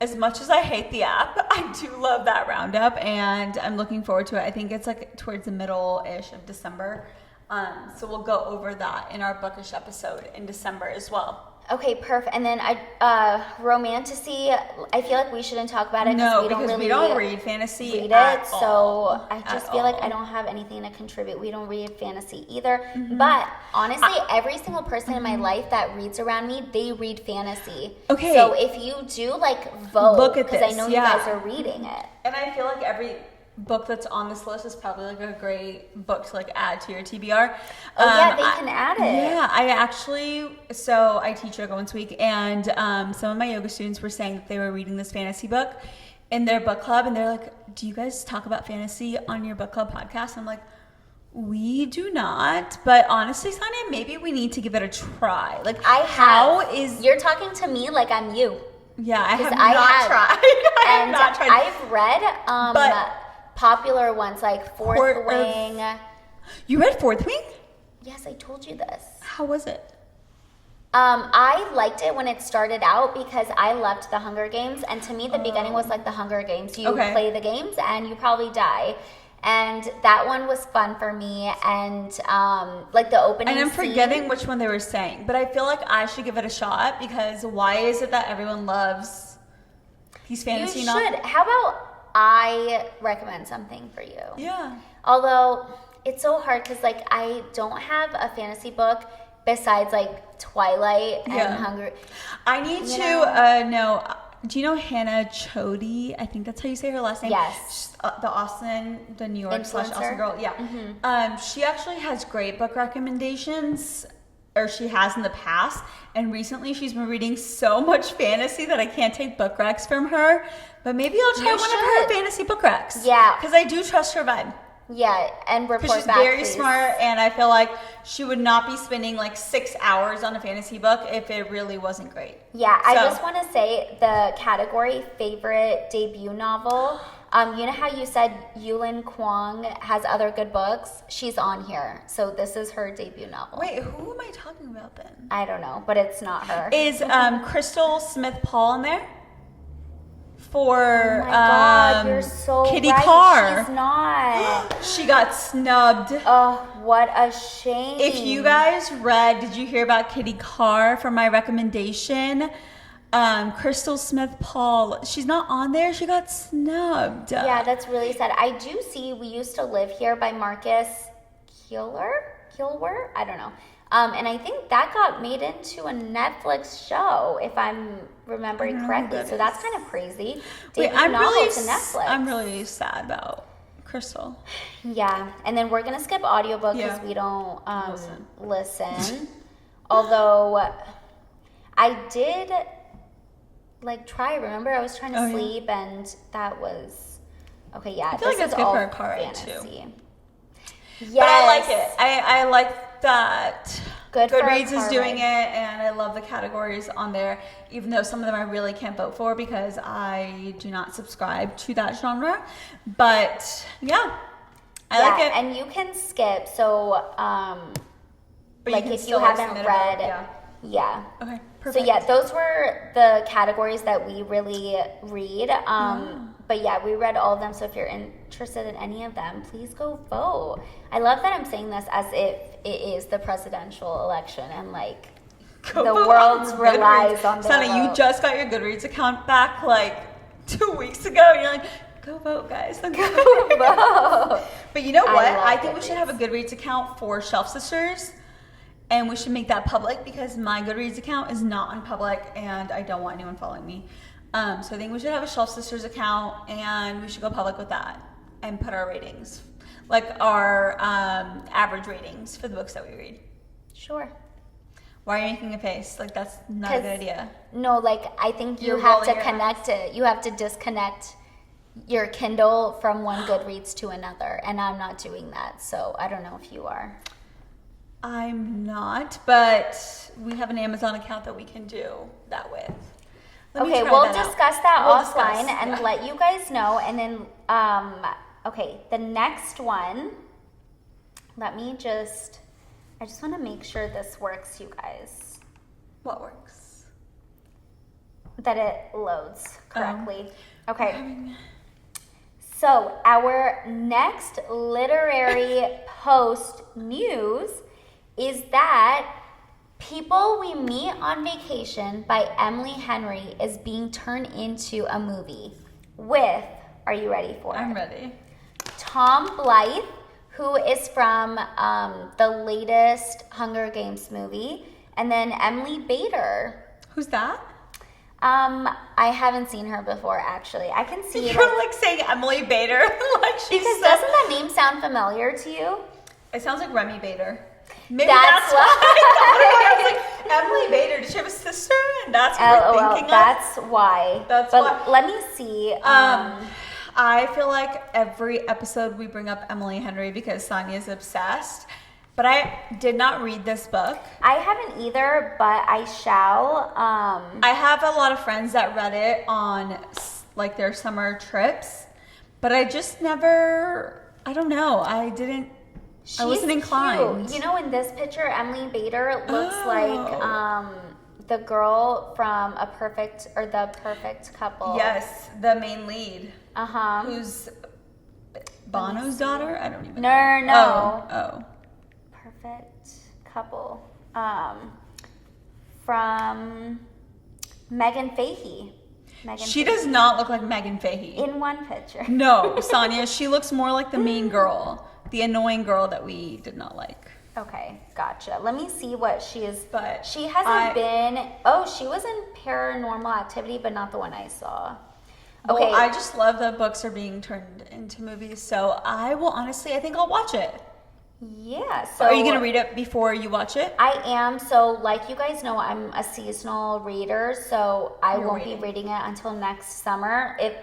As much as I hate the app, I do love that roundup, and I'm looking forward to it. I think it's like towards the middle-ish of December. So we'll go over that in our Bookish episode in December as well. Okay, perfect. And then romantasy, I feel like we shouldn't talk about it because we don't read fantasy read at it. all. So I just At feel like all. I don't have anything to contribute. We don't read fantasy either. But honestly, every single person in my life that reads around me, they read fantasy. Okay. So if you do like vote, Look at because I this, know yeah. you guys are reading it. And I feel like every book that's on this list is probably like a great book to like add to your TBR. Oh yeah, they can add it. Yeah, I teach yoga once a week, and some of my yoga students were saying that they were reading this fantasy book in their book club, and they're like, do you guys talk about fantasy on your book club podcast? I'm like, we do not, but honestly, Sonia, maybe we need to give it a try. Like, You're talking to me like I'm you. Yeah, I have tried. not tried. I've read popular ones like Fourth Wing. You read Fourth Wing? Yes, I told you this. How was it? I liked it when it started out because I loved the Hunger Games, and to me the beginning was like the Hunger Games. You play the games and you probably die. And that one was fun for me, and like the opening. And I'm forgetting which one they were saying, but I feel like I should give it a shot because why is it that everyone loves these fantasy novels? You should. How about I recommend something for you? Yeah. Although it's so hard because like I don't have a fantasy book besides like Twilight and Hunger. I need to know. Do you know Hannah Chody? I think that's how you say her last name. Yes. The New York / Austin girl. Yeah. Mm-hmm. She actually has great book recommendations. or she has in the past. And recently she's been reading so much fantasy that I can't take book recs from her. But maybe I'll try one of her fantasy book recs. Yeah. Because I do trust her vibe. Yeah, and report back, she's very smart, and I feel like she would not be spending like 6 hours on a fantasy book if it really wasn't great. Yeah, I just want to say the category favorite debut novel. You know how you said Yulin Kwong has other good books? She's on here. So this is her debut novel. Wait, who am I talking about then? I don't know, but it's not her. Is Crystal Smith Paul in there? For oh my God, you're so Kitty right. Carr. She's not. She got snubbed. Oh, what a shame. If you guys read, did you hear about Kitty Carr from my recommendation? Crystal Smith Paul, she's not on there. She got snubbed. Yeah, that's really sad. I do see We Used to Live Here by Marcus Keeler? I don't know. And I think that got made into a Netflix show, if I'm remembering correctly. So that's kind of crazy. Wait, I'm really to Netflix. I'm really sad about Crystal. Yeah, and then we're gonna skip audiobook because we don't listen. Although I did try. Remember, I was trying to sleep, and that was okay. Yeah, I feel like that's good for a car ride too. Yes. But I like it. I like that Goodreads is doing it, and I love the categories on there, even though some of them I really can't vote for because I do not subscribe to that genre. But yeah, I like it. And you can skip. So, if you haven't read, Okay, perfect. So yeah, those were the categories that we really read. But yeah, we read all of them. So if you're interested in any of them, please go vote. I love that I'm saying this as if it is the presidential election and the world relies on their Sana, you just got your Goodreads account back 2 weeks ago. And you're like, go vote, guys. Go vote. But you know what? I think we should have a Goodreads account for Shelf Sisters. And we should make that public because my Goodreads account is not on public and I don't want anyone following me. So I think we should have a Shelf Sisters account and we should go public with that and put our ratings, our average ratings for the books that we read. Sure. Why are you making a face? That's not a good idea. No, I think you have to connect it. You have to disconnect your Kindle from one Goodreads to another. And I'm not doing that. So I don't know if you are. I'm not, but we have an Amazon account that we can do that with. Okay, we'll discuss that offline and let you guys know. And then, the next one, I just want to make sure this works, you guys. What works? That it loads correctly. Okay. So our next literary post news is that People We Meet on Vacation by Emily Henry is being turned into a movie with, are you ready for it? I'm ready. Tom Blythe, who is from the latest Hunger Games movie, and then Emily Bader. Who's that? I haven't seen her before, actually. I can see You're saying Emily Bader. Because doesn't that name sound familiar to you? It sounds like Remy Bader. Maybe that's why I was like, Emily Bader, did she have a sister? And that's what we're thinking that's why. That's why. Let me see. I feel like every episode we bring up Emily Henry because Sonia's obsessed. But I did not read this book. I haven't either, but I shall. I have a lot of friends that read it on their summer trips. But I just never, I don't know. I wasn't inclined. Cute. In this picture, Emily Bader looks like the girl from The Perfect Couple. Yes, the main lead. Who's Bono's daughter? I don't even know. No. Oh. Perfect Couple. From Megan Fahey. She does not look like Megan Fahey. In one picture. No, Sonia, she looks more like the mean girl. The annoying girl that we did not like. Okay, gotcha. Let me see what she is. But she hasn't been. Oh, she was in Paranormal Activity, but not the one I saw. Okay. Well, I just love that books are being turned into movies, so I think I'll watch it. Yeah. So are you going to read it before you watch it? I am. So like you guys know, I'm a seasonal reader, so I won't be reading it until next summer. If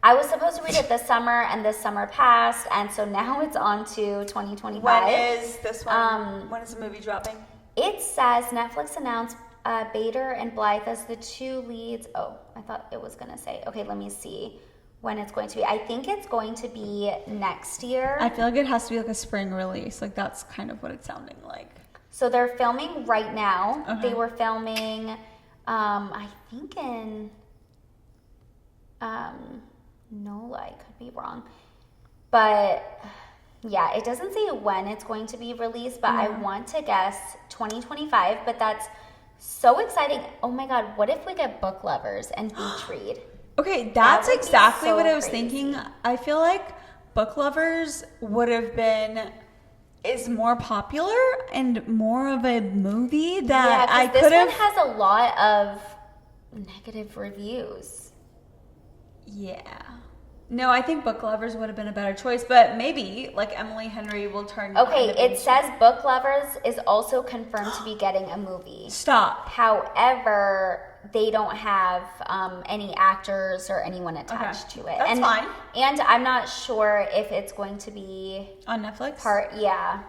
I was supposed to read it this summer, and this summer passed, and so now it's on to 2025. When is this one? When is the movie dropping? It says Netflix announced Bader and Blythe as the two leads. Oh, I thought it was going to say. Okay, let me see when it's going to be. I think it's going to be next year. I feel like it has to be like a spring release. Like that's kind of what it's sounding like. So they're filming right now. Okay. They were filming, I think in NOLA. I could be wrong. But yeah, it doesn't say when it's going to be released, but I want to guess 2025. But that's so exciting. Oh my God, what if we get book lovers and beach read? Okay, that's exactly what I was crazy. thinking. I feel like book lovers is more popular and more of a movie that I could have. This one has a lot of negative reviews. Yeah. No, I think book lovers would have been a better choice, but maybe like Emily Henry will turn. Okay, it says book lovers is also confirmed to be getting a movie. Stop. However, they don't have any actors or anyone attached to it. That's fine. And I'm not sure if it's going to be On Netflix? yeah.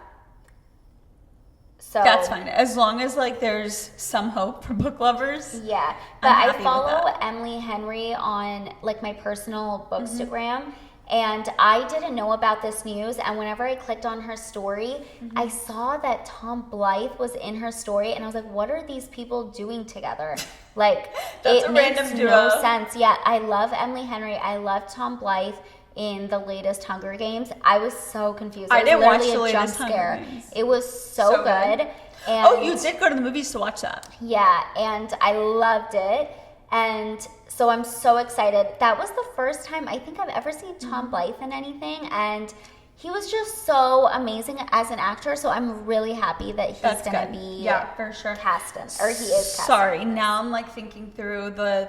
So That's fine. As long as like there's some hope for book lovers. yeah. But I'm I happy with follow that. Emily Henry on like my personal Bookstagram. And I didn't know about this news, and whenever I clicked on her story, I saw that Tom Blythe was in her story, and I was like, what are these people doing together? Like, That's it a makes random no duo. sense. Yeah, I love Emily Henry. I love Tom Blythe in the latest Hunger Games. I was so confused. I It was didn't watch literally the a jump latest Hunger scare. Games. It was so So good. good. And Oh, you did go to the movies to watch that. yeah, and I loved it. And so I'm so excited. That was the first time I think I've ever seen Tom Blythe in anything. And he was just so amazing as an actor. So I'm really happy that he's That's going to good. be Yeah, for sure. cast in, or he is cast. Sorry, now I'm like thinking through the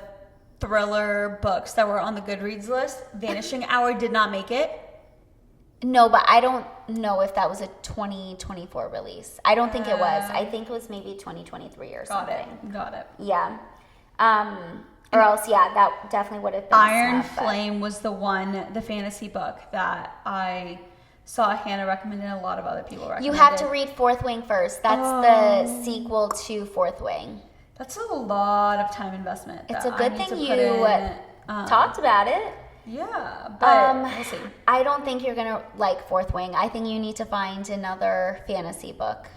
thriller books that were on the Goodreads list. Vanishing Hour did not make it. No, but I don't know if that was a 2024 release. I don't think it was. I think it was maybe 2023 or something. Got it. Yeah. Or else, yeah, that definitely would have been Iron snuff, but- Flame was the fantasy book that I saw Hannah recommend and a lot of other people recommended. You have to read Fourth Wing first. That's the sequel to Fourth Wing. That's a lot of time investment. It's that a good I need thing to you put in, talked about it. Yeah, but we'll see. I don't think you're gonna like Fourth Wing. I think you need to find another fantasy book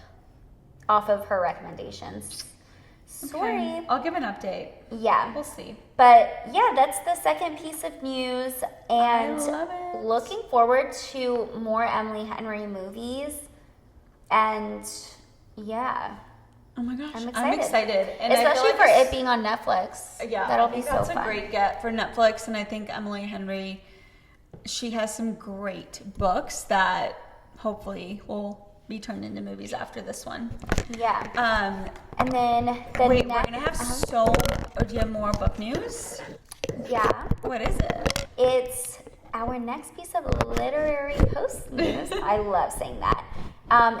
off of her recommendations. Sorry. Okay. I'll give an update. Yeah. We'll see. But yeah, that's the second piece of news, and I love it. looking forward to more Emily Henry movies. And yeah, Oh my gosh, I'm excited. And I feel especially like for it's- it being on Netflix. Yeah, that'll I think be so that's fun. a great get for Netflix, and I think Emily Henry, she has some great books that hopefully will be turned into movies after this one. Yeah. And then the Wait, next, we're gonna have so. Oh, do you have more book news? yeah, What is it? it's our next piece of literary post news. I love saying that.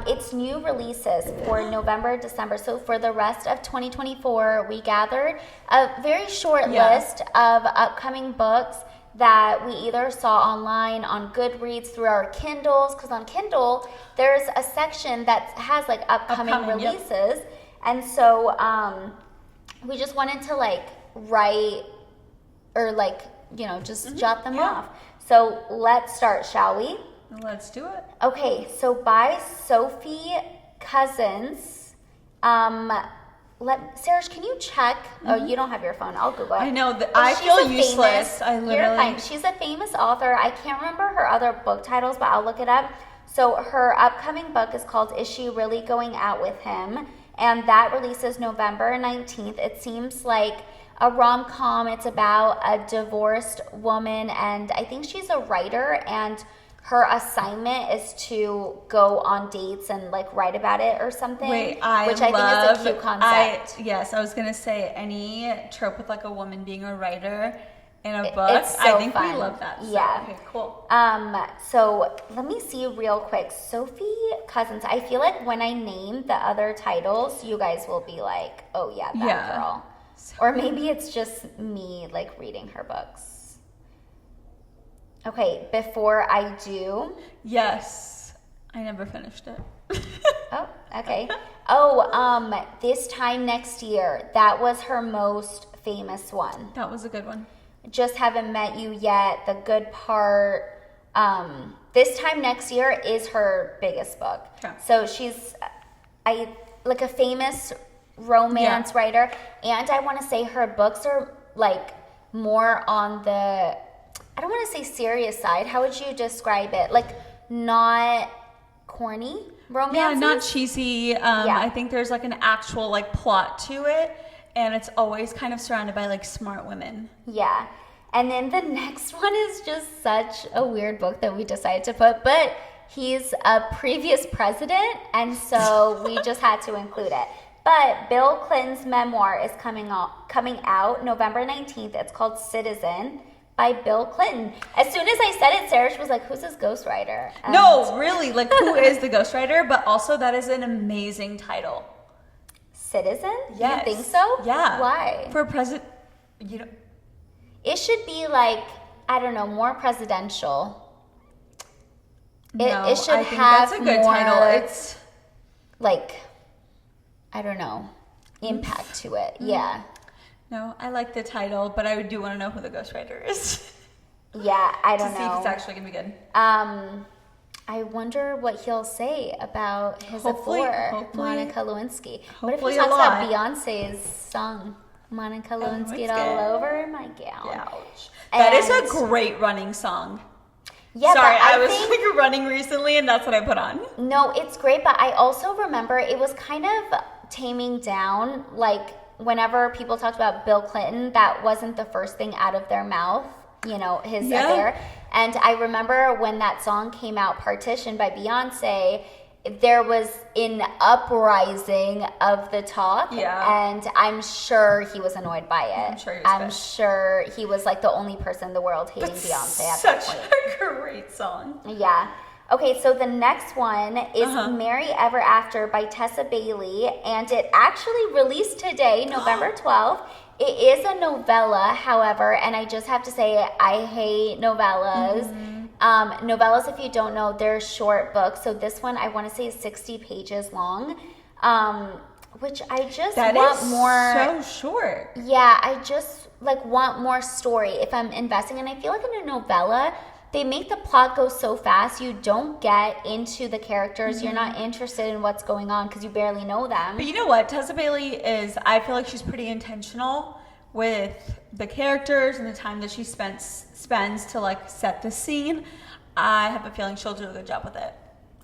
It's new releases for November, December. So for the rest of 2024, we gathered a very short list of upcoming books that we either saw online on Goodreads through our Kindles, because on Kindle there's a section that has like upcoming releases, and so we just wanted to like write or like just jot them off. So let's start, shall we? Let's do it. Okay, so by Sophie Cousins. Sarah, can you check? Oh, you don't have your phone. I'll Google it. I know that But I she's feel a useless. I You're literally. fine. She's a famous author. I can't remember her other book titles, but I'll look it up. So her upcoming book is called Is She Really Going Out With Him? And that releases November 19th. It seems like a rom-com. It's about a divorced woman, and I think she's a writer, and her assignment is to go on dates and like write about it or something. Wait, which I think is a cute concept. Yes, I was gonna say any trope with like a woman being a writer in a book. It's so I think fun. we love that. So, yeah. Okay, cool. So let me see real quick. Sophie Cousins. I feel like when I name the other titles, you guys will be like, oh yeah, that girl. Or maybe it's just me like reading her books. Okay, Before I Do. Yes. I never finished it. Oh, okay. Oh, This Time Next Year. That was her most famous one. That was a good one. Just Haven't Met You Yet, The Good Part. This Time Next Year is her biggest book. Okay. So she's like a famous romance writer, and I want to say her books are like more on the, I don't want to say serious side. How would you describe it? Like not corny romances? Yeah, not cheesy. I think there's like an actual like plot to it. And it's always kind of surrounded by like smart women. Yeah. And then the next one is just such a weird book that we decided to put, but he's a previous president, and so we just had to include it. But Bill Clinton's memoir is coming out November 19th. It's called Citizen by Bill Clinton. As soon as I said it, Sarah was like, who's his ghostwriter? No, really, like who is the ghostwriter? But also that is an amazing title. Citizen? Yes. You think so? Yeah. Why? For president, It should be like, I don't know, more presidential. No, it should I think have that's a good more, title. It's like, I don't know, impact to it. Yeah. No, I like the title, but I do want to know who the ghostwriter is. Yeah, I don't to know. see if it's actually gonna be good. I wonder what he'll say about his Hopefully- Monica Lewinsky. What if he hopefully a talks lot. about Beyonce's song, Monica Lewinsky Lewinsky. all over my gown? Ouch. That is And- a great running song. Yeah, Sorry, but I was think, like running recently, and that's what I put on. no, it's great, but I also remember it was kind of taming down. Like whenever people talked about Bill Clinton, that wasn't the first thing out of their mouth. You know, his affair. And I remember when that song came out, Partition by Beyonce, there was an uprising of the talk. Yeah. And I'm sure he was annoyed by it. I'm sure he was like the only person in the world hating Beyonce at that Such point. a great song. Yeah. Okay, so the next one is Mary Ever After by Tessa Bailey, and it actually released today, November 12th. It is a novella, however, and I just have to say I hate novellas. Novellas, if you don't know, they're short books. So this one, I want to say is 60 pages long, which I just want more. So short. Yeah, I just like want more story if I'm investing. And I feel like in a novella, they make the plot go so fast, you don't get into the characters. You're not interested in what's going on because you barely know them. But you know what? Tessa Bailey I feel like she's pretty intentional with the characters and the time that she spends to like set the scene. I have a feeling she'll do a good job with it.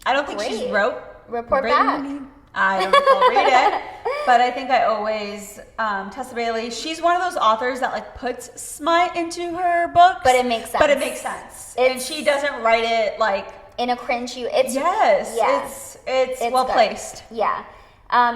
I don't think she's Report back. I don't know if I'll read it, but I think I always, Tessa Bailey, she's one of those authors that like puts smut into her books. But it makes sense. And she doesn't write it like in a cringy. It's well good. placed. Yeah.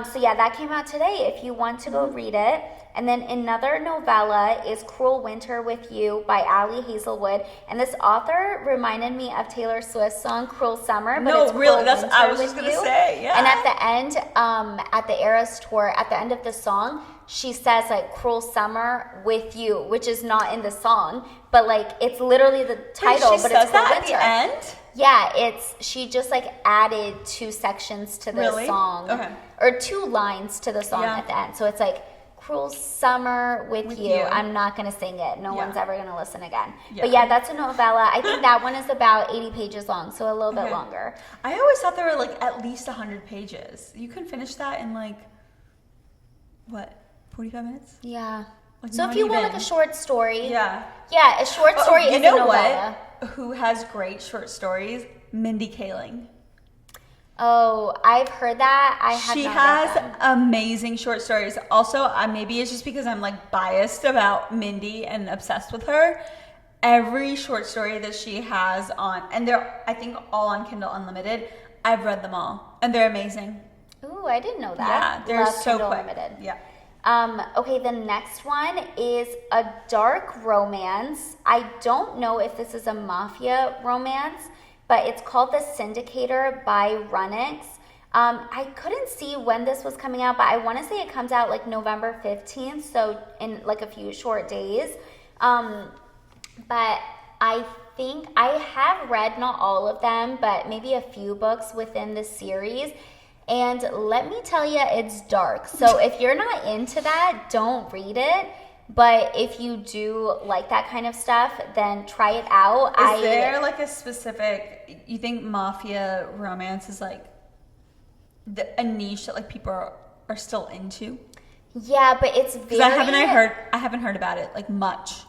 So yeah, that came out today. If you want to go read it. And then another novella is Cruel Winter with You by Allie Hazelwood. And this author reminded me of Taylor Swift's song Cruel Summer. But it's really, Cruel Winter I was with just going to You. say, yeah. And at the end, at the Eras tour, at the end of the song, she says like Cruel Summer with You, which is not in the song. But like, it's literally the title, but it's Cruel Winter. At the end? Yeah, she just like added 2 sections to the song. Okay. Or 2 lines to the song at the end. So it's like, Cruel Summer with you. I'm not going to sing it. No one's ever going to listen again. Yeah. But yeah, that's a novella. I think that one is about 80 pages long, so a little bit longer. I always thought there were like at least 100 pages. You can finish that in like, what, 45 minutes? Yeah. Like so if you want like a short story. Yeah. Yeah, a short story is a novella. What? Who has great short stories? Mindy Kaling. Oh, I've heard that. She has amazing short stories. Also, maybe it's just because I'm like biased about Mindy and obsessed with her. Every short story that she has on, and they're I think all on Kindle Unlimited. I've read them all, and they're amazing. Ooh, I didn't know that. Yeah, they're Love so Kindle quick. Unlimited. Yeah. Okay, the next one is a dark romance. I don't know if this is a mafia romance, but it's called The Syndicator by Runnix. I couldn't see when this was coming out, but I want to say it comes out like November 15th, so in like a few short days. But I think I have read not all of them, but maybe a few books within the series. And let me tell you, it's dark. So if you're not into that, don't read it. But if you do like that kind of stuff, then try it out. Is there like a specific, you think mafia romance is like a niche that like people are still into? Yeah, but it's very... Because I haven't heard about it like much.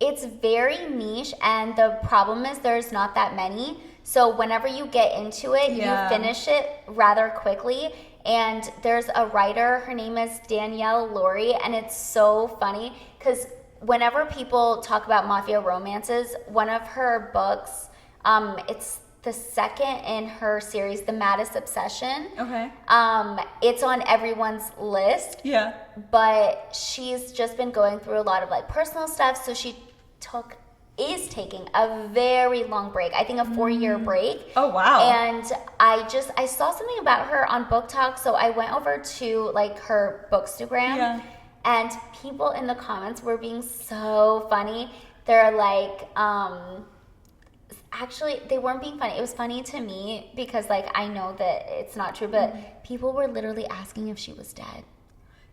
It's very niche, and the problem is there's not that many. So whenever you get into it, you finish it rather quickly. And there's a writer, her name is Danielle Laurie, and it's so funny because whenever people talk about mafia romances, one of her books, it's the second in her series, The Maddest Obsession. Okay. It's on everyone's list. Yeah. But she's just been going through a lot of like personal stuff, so she is taking a very long break. I think a 4-year break. Oh, wow. And I saw something about her on Book Talk, so I went over to like her Bookstagram. Yeah. And people in the comments were being so funny. They're like, actually, they weren't being funny. It was funny to me because like I know that it's not true, but people were literally asking if she was dead.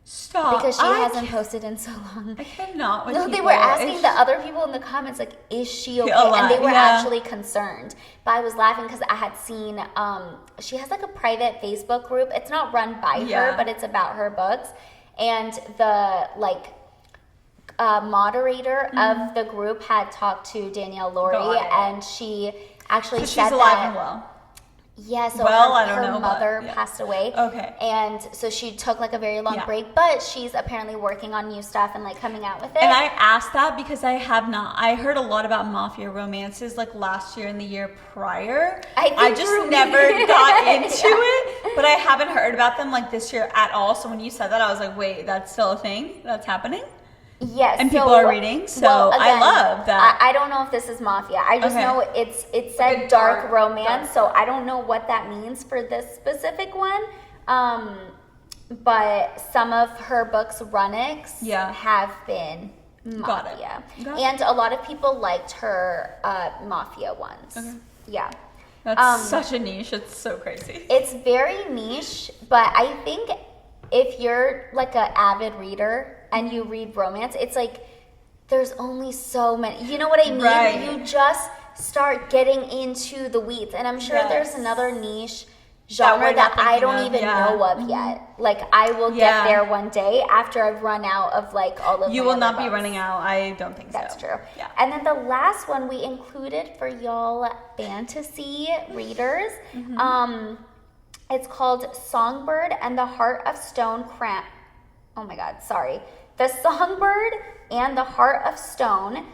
Stop. Because she hasn't posted in so long. I cannot with No, people. they were asking the other people in the comments, like, is she okay? Alive, And they were actually concerned. But I was laughing because I had seen, she has like a private Facebook group. It's not run by her, but it's about her books. And the like moderator of the group had talked to Danielle Laurie, and she actually said she's alive and well. Yeah, so her mother passed away. Okay. And so she took like a very long break, but she's apparently working on new stuff and like coming out with it. And I asked that because I heard a lot about mafia romances like last year and the year prior. I just never got into it, but I haven't heard about them like this year at all. So when you said that, I was like, wait, that's still a thing? That's happening? Yes. And people are reading, so again, I love that. I don't know if this is mafia. I just know it said like dark romance, so I don't know what that means for this specific one. But some of her books, Runnix, have been mafia. Got it. And a lot of people liked her mafia ones. Okay. Yeah. That's such a niche. It's so crazy. It's very niche, but I think if you're like an avid reader and you read romance, it's like there's only so many. You know what I mean? Right. You just start getting into the weeds. And I'm sure there's another niche genre that I don't even know of yet. Like I will get there one day after I've run out of like all of You will not be running out. I don't think That's so. That's true. Yeah. And then the last one we included for y'all fantasy readers. It's called Songbird and the Heart of Stone The Songbird and the Heart of Stone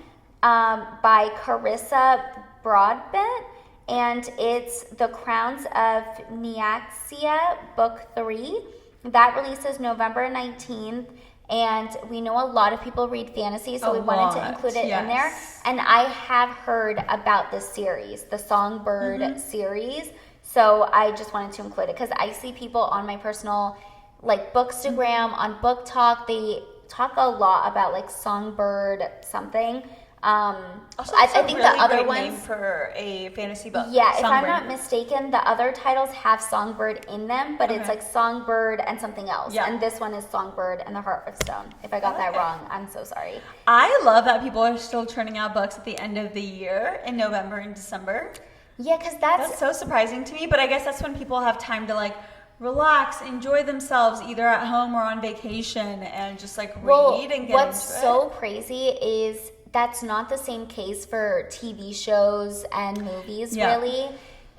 by Carissa Broadbent. And it's The Crowns of Nyaxia, Book 3. That releases November 19th. And we know a lot of people read fantasy, so we wanted to include it in there. And I have heard about this series, the Songbird series. So I just wanted to include it because I see people on my personal like Bookstagram, on Book Talk, they talk a lot about like Songbird something. Also, I think really the other great ones name for a fantasy book. Yeah, Songbird. If I'm not mistaken, the other titles have Songbird in them, but it's like Songbird and something else. Yeah. And this one is Songbird and the Heart of Stone. If I got that wrong, I'm so sorry. I love that people are still churning out books at the end of the year in November and December. Yeah, because that's so surprising to me, but I guess that's when people have time to like relax, enjoy themselves either at home or on vacation and just like read and get what's into it. So crazy is that's not the same case for TV shows and movies really.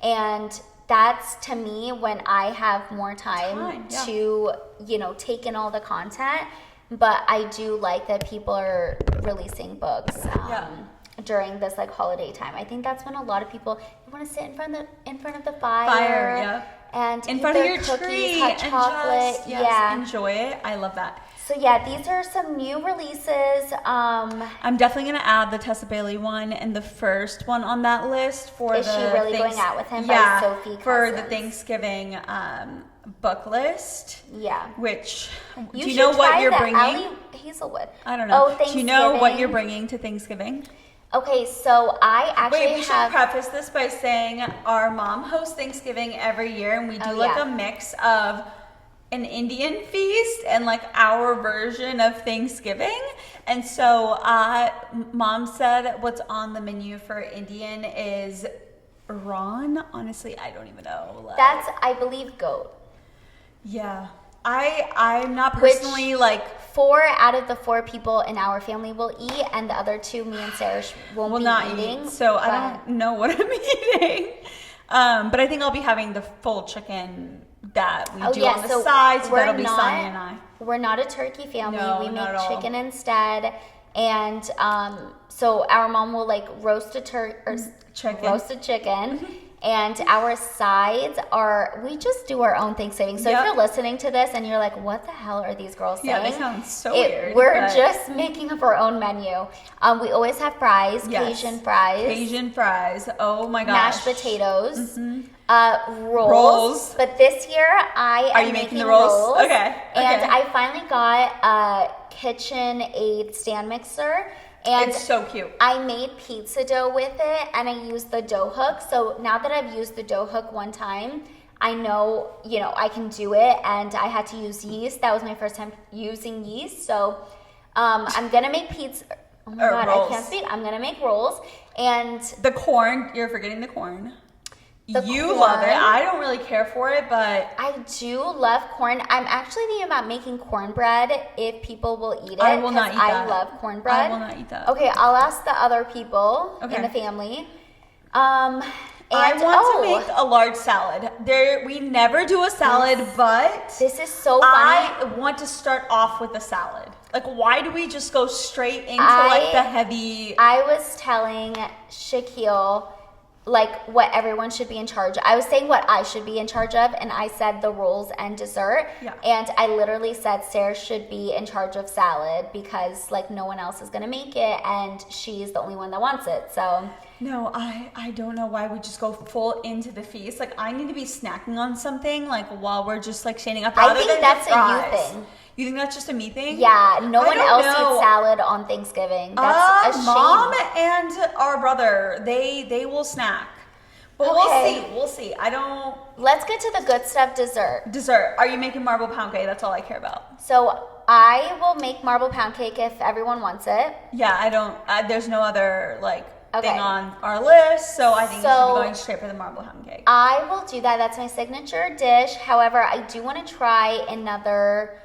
And that's to me when I have more time to, take in all the content. But I do like that people are releasing books. During this like holiday time, I think that's when a lot of people want to sit in front of the fire, and in eat front of their your cookies, tree hot chocolate, and just enjoy it. I love that. So yeah, these are some new releases. I'm definitely gonna add the Tessa Bailey one and the first one on that list for Is the she really going out with him? Yeah, by Sophie for the Cousins. Thanksgiving book list. Yeah. Which do you should know what try you're the bringing? Allie Hazelwood. I don't know. Oh, Do you know what Thanksgiving. you're bringing to Thanksgiving? Okay, so I actually Wait, we should preface this by saying our mom hosts Thanksgiving every year, and we do a mix of an Indian feast and like our version of Thanksgiving. And so mom said what's on the menu for Indian is Ron. Honestly, I don't even know. Like, That's, I believe, goat. Yeah. I'm not personally like 4 out of the 4 people in our family will eat, and the other 2, me and Sarah, won't be not eating. eat. So I don't know what I'm eating. But I think I'll be having the full chicken that we do on the side, so that'll be Sonia and I. We're not a turkey family. No, we not make at all. chicken instead. And so our mom will like roast a chicken. And our sides are, we just do our own Thanksgiving. So if you're listening to this and you're like, what the hell are these girls saying? Yeah, they sound so weird. We're just making up our own menu. We always have fries, Cajun fries. Cajun fries. Oh my gosh. Mashed potatoes. Rolls. But this year I am making the rolls. Okay. And I finally got a KitchenAid stand mixer. And it's so cute. I made pizza dough with it, and I used the dough hook. So now that I've used the dough hook one time, I know, I can do it. And I had to use yeast. That was my first time using yeast. So I'm going to make pizza. Oh my God, rolls. I can't speak. I'm going to make rolls. And the corn, you're forgetting the corn. You love it. I don't really care for it, but I do love corn. I'm actually thinking about making cornbread if people will eat it. I will not eat that. I love cornbread. I will not eat that. Okay, I'll ask the other people in the family. I want to make a large salad. We never do a salad, but this is so funny. I want to start off with a salad. Like, why do we just go straight into like the heavy? I was telling Shaquille like what everyone should be in charge of. I was saying what I should be in charge of, and I said the rolls and dessert. Yeah. And I literally said Sarah should be in charge of salad because like no one else is gonna make it, and she's the only one that wants it. So no, I don't know why we just go full into the feast. Like, I need to be snacking on something like while we're just like standing up. I think that's a you thing. You think that's just a me thing? Yeah, no one else eats salad on Thanksgiving. That's a shame. Mom and our brother, they will snack. But we'll see. Let's get to the good stuff, dessert. Dessert. Are you making marble pound cake? That's all I care about. So I will make marble pound cake if everyone wants it. Yeah, I don't, there's no other thing on our list, so I think we should be going straight for the marble pound cake. I will do that. That's my signature dish. However, I do want to try another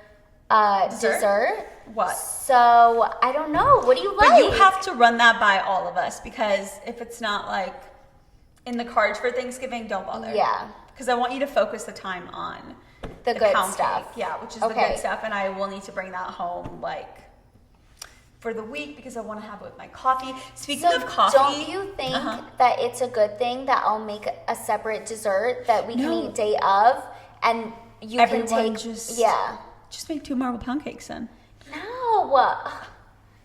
dessert. What? So I don't know. What do you like? But you have to run that by all of us, because if it's not like in the cards for Thanksgiving, don't bother. Yeah. Because I want you to focus the time on the good stuff. Cake. Yeah, which is the good stuff, and I will need to bring that home for the week because I want to have it with my coffee. Speaking of coffee, don't you think that it's a good thing that I'll make a separate dessert that we can eat day of, and everyone can take just make 2 marble pound cakes then. No,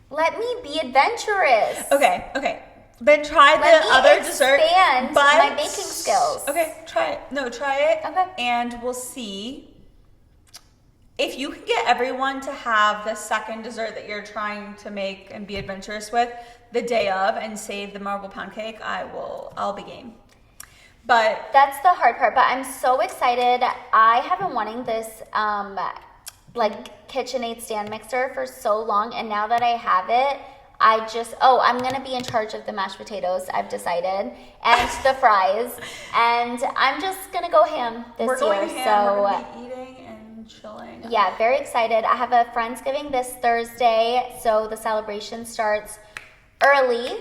let me be adventurous. Okay. Then try the other dessert. Expand my baking skills. Okay, try it. No, try it. Okay. And we'll see. If you can get everyone to have the second dessert that you're trying to make and be adventurous with the day of and save the marble pound cake, I'll be game. But that's the hard part. But I'm so excited. I have been wanting this KitchenAid stand mixer for so long, and now that I have it, I'm gonna be in charge of the mashed potatoes, I've decided, and the fries, and I'm just gonna go ham this year. We're going ham. We're gonna be eating and chilling. Yeah, very excited. I have a Friendsgiving this Thursday, so the celebration starts early.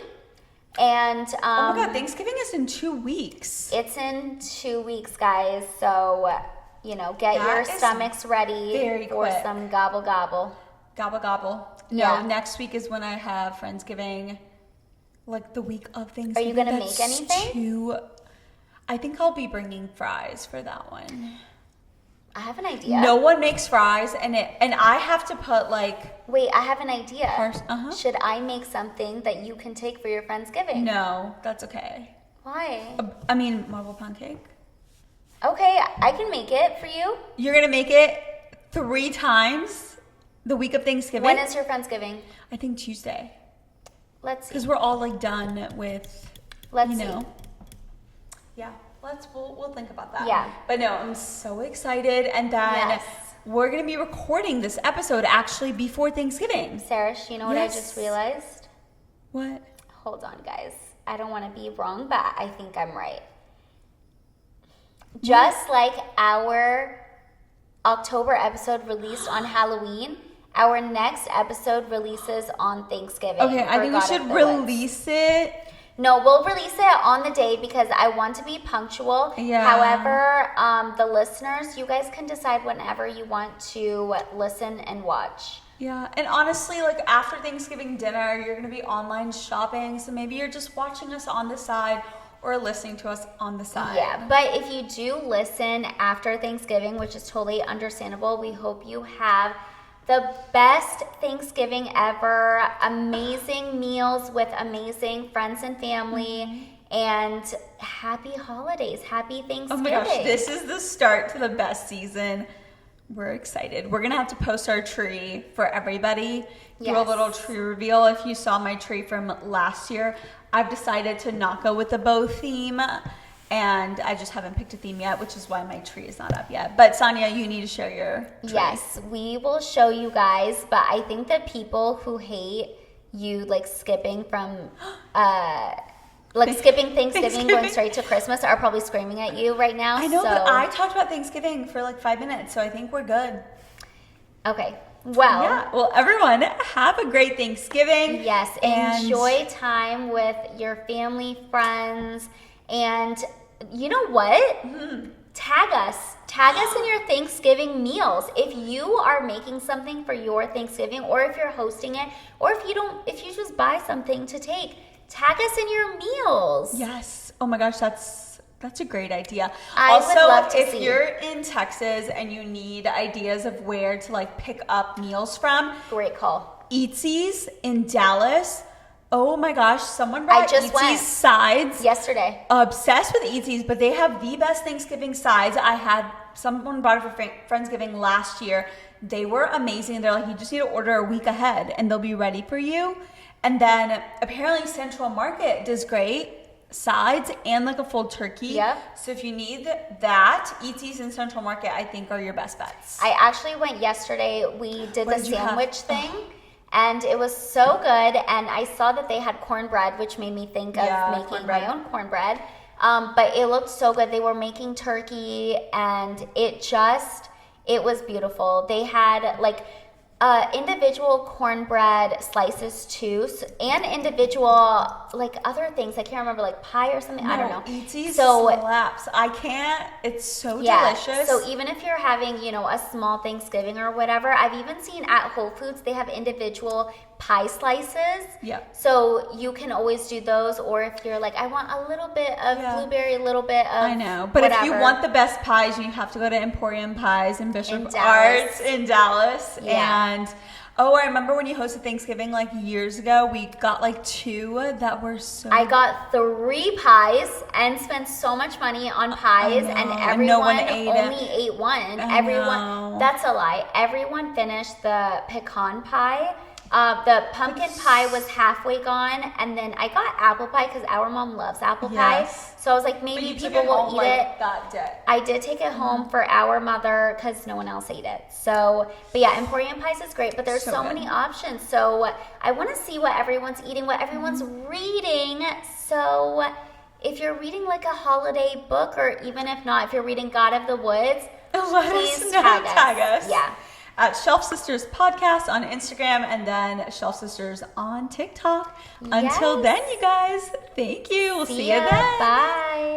And oh my God, Thanksgiving is in 2 weeks. It's in 2 weeks, guys. So get your stomachs ready for some gobble gobble. Gobble gobble. Yeah. No, next week is when I have Friendsgiving, the week of Thanksgiving. Are you gonna make anything? I think I'll be bringing fries for that one. I have an idea. No one makes fries, and I have to put like. Wait, I have an idea. Should I make something that you can take for your Friendsgiving? No, that's okay. Why? I mean, marble pound cake. Okay, I can make it for you. You're gonna make it 3 times the week of Thanksgiving. When is your Friendsgiving? I think Tuesday. Let's see. Because we're all like done with. Let's see. Yeah. We'll think about that. Yeah. But no, I'm so excited, and then we're gonna be recording this episode actually before Thanksgiving. Sarah, you know what I just realized? What? Hold on, guys. I don't want to be wrong, but I think I'm right. Just like our October episode released on Halloween, our next episode releases on Thanksgiving. Okay, I think we should release it. No, we'll release it on the day because I want to be punctual. Yeah. However, the listeners, you guys can decide whenever you want to listen and watch. Yeah, and honestly, like after Thanksgiving dinner, you're going to be online shopping, so maybe you're just watching us on the side or listening to us on the side. Yeah, but if you do listen after Thanksgiving, which is totally understandable, we hope you have the best Thanksgiving ever, amazing meals with amazing friends and family, and happy holidays, happy Thanksgiving. Oh my gosh, this is the start to the best season. We're excited. We're gonna have to post our tree for everybody. Do a little tree reveal. If you saw my tree from last year, I've decided to not go with the bow theme, and I just haven't picked a theme yet, which is why my tree is not up yet. But Sonia, you need to share your tree. Yes, we will show you guys, but I think that people who hate you like skipping from skipping Thanksgiving, going straight to Christmas are probably screaming at you right now. I know, but I talked about Thanksgiving for like 5 minutes, so I think we're good. Okay. Well, well, everyone, have a great Thanksgiving. Yes, enjoy time with your family, friends, and you know what? Mm-hmm. Tag us in your Thanksgiving meals. If you are making something for your Thanksgiving, or if you're hosting it, or if you just buy something to take, tag us in your meals. Yes. Oh my gosh, that's a great idea. I would love to if you're in Texas and you need ideas of where to like pick up meals from, great call. Eatsies in Dallas. Oh my gosh, someone brought Eatsies sides yesterday. Obsessed with Eatsies, but they have the best Thanksgiving sides. Someone brought it for Friendsgiving last year. They were amazing. They're like, you just need to order a week ahead and they'll be ready for you. And then apparently Central Market does great sides and like a full turkey. Yep. So if you need that, Eatsies and Central Market I think are your best bets. I actually went yesterday. We did the sandwich thing. And it was so good, and I saw that they had cornbread, which made me think of making my own cornbread. But it looked so good. They were making turkey, and it was beautiful. They had like individual cornbread slices too, and individual like other things. I can't remember, like pie or something. I don't know. Eatsies slaps. I can't. It's so delicious. So even if you're having, a small Thanksgiving or whatever, I've even seen at Whole Foods they have individual pie slices. Yeah. So you can always do those, or if you're like, I want a little bit of blueberry, a little bit of I know, but whatever. If you want the best pies, you have to go to Emporium Pies in Bishop Arts in Dallas. Yeah. And I remember when you hosted Thanksgiving like years ago, we got like 2 that were so. I got 3 pies and spent so much money on pies, and everyone only ate one. That's a lie. Everyone finished the pecan pie. The pumpkin pie was halfway gone, and then I got apple pie because our mom loves apple pie. So I was like, maybe people will eat it. That day. I did take it home for our mother because no one else ate it. So, but yeah, Emporium Pies is great, but there's so many options. So I want to see what everyone's eating, what everyone's reading. So if you're reading like a holiday book, or even if not, if you're reading God of the Woods, please tag us. Yeah. At Shelf Sisters Podcast on Instagram, and then Shelf Sisters on TikTok. Until then, you guys, thank you. We'll see you then. Bye.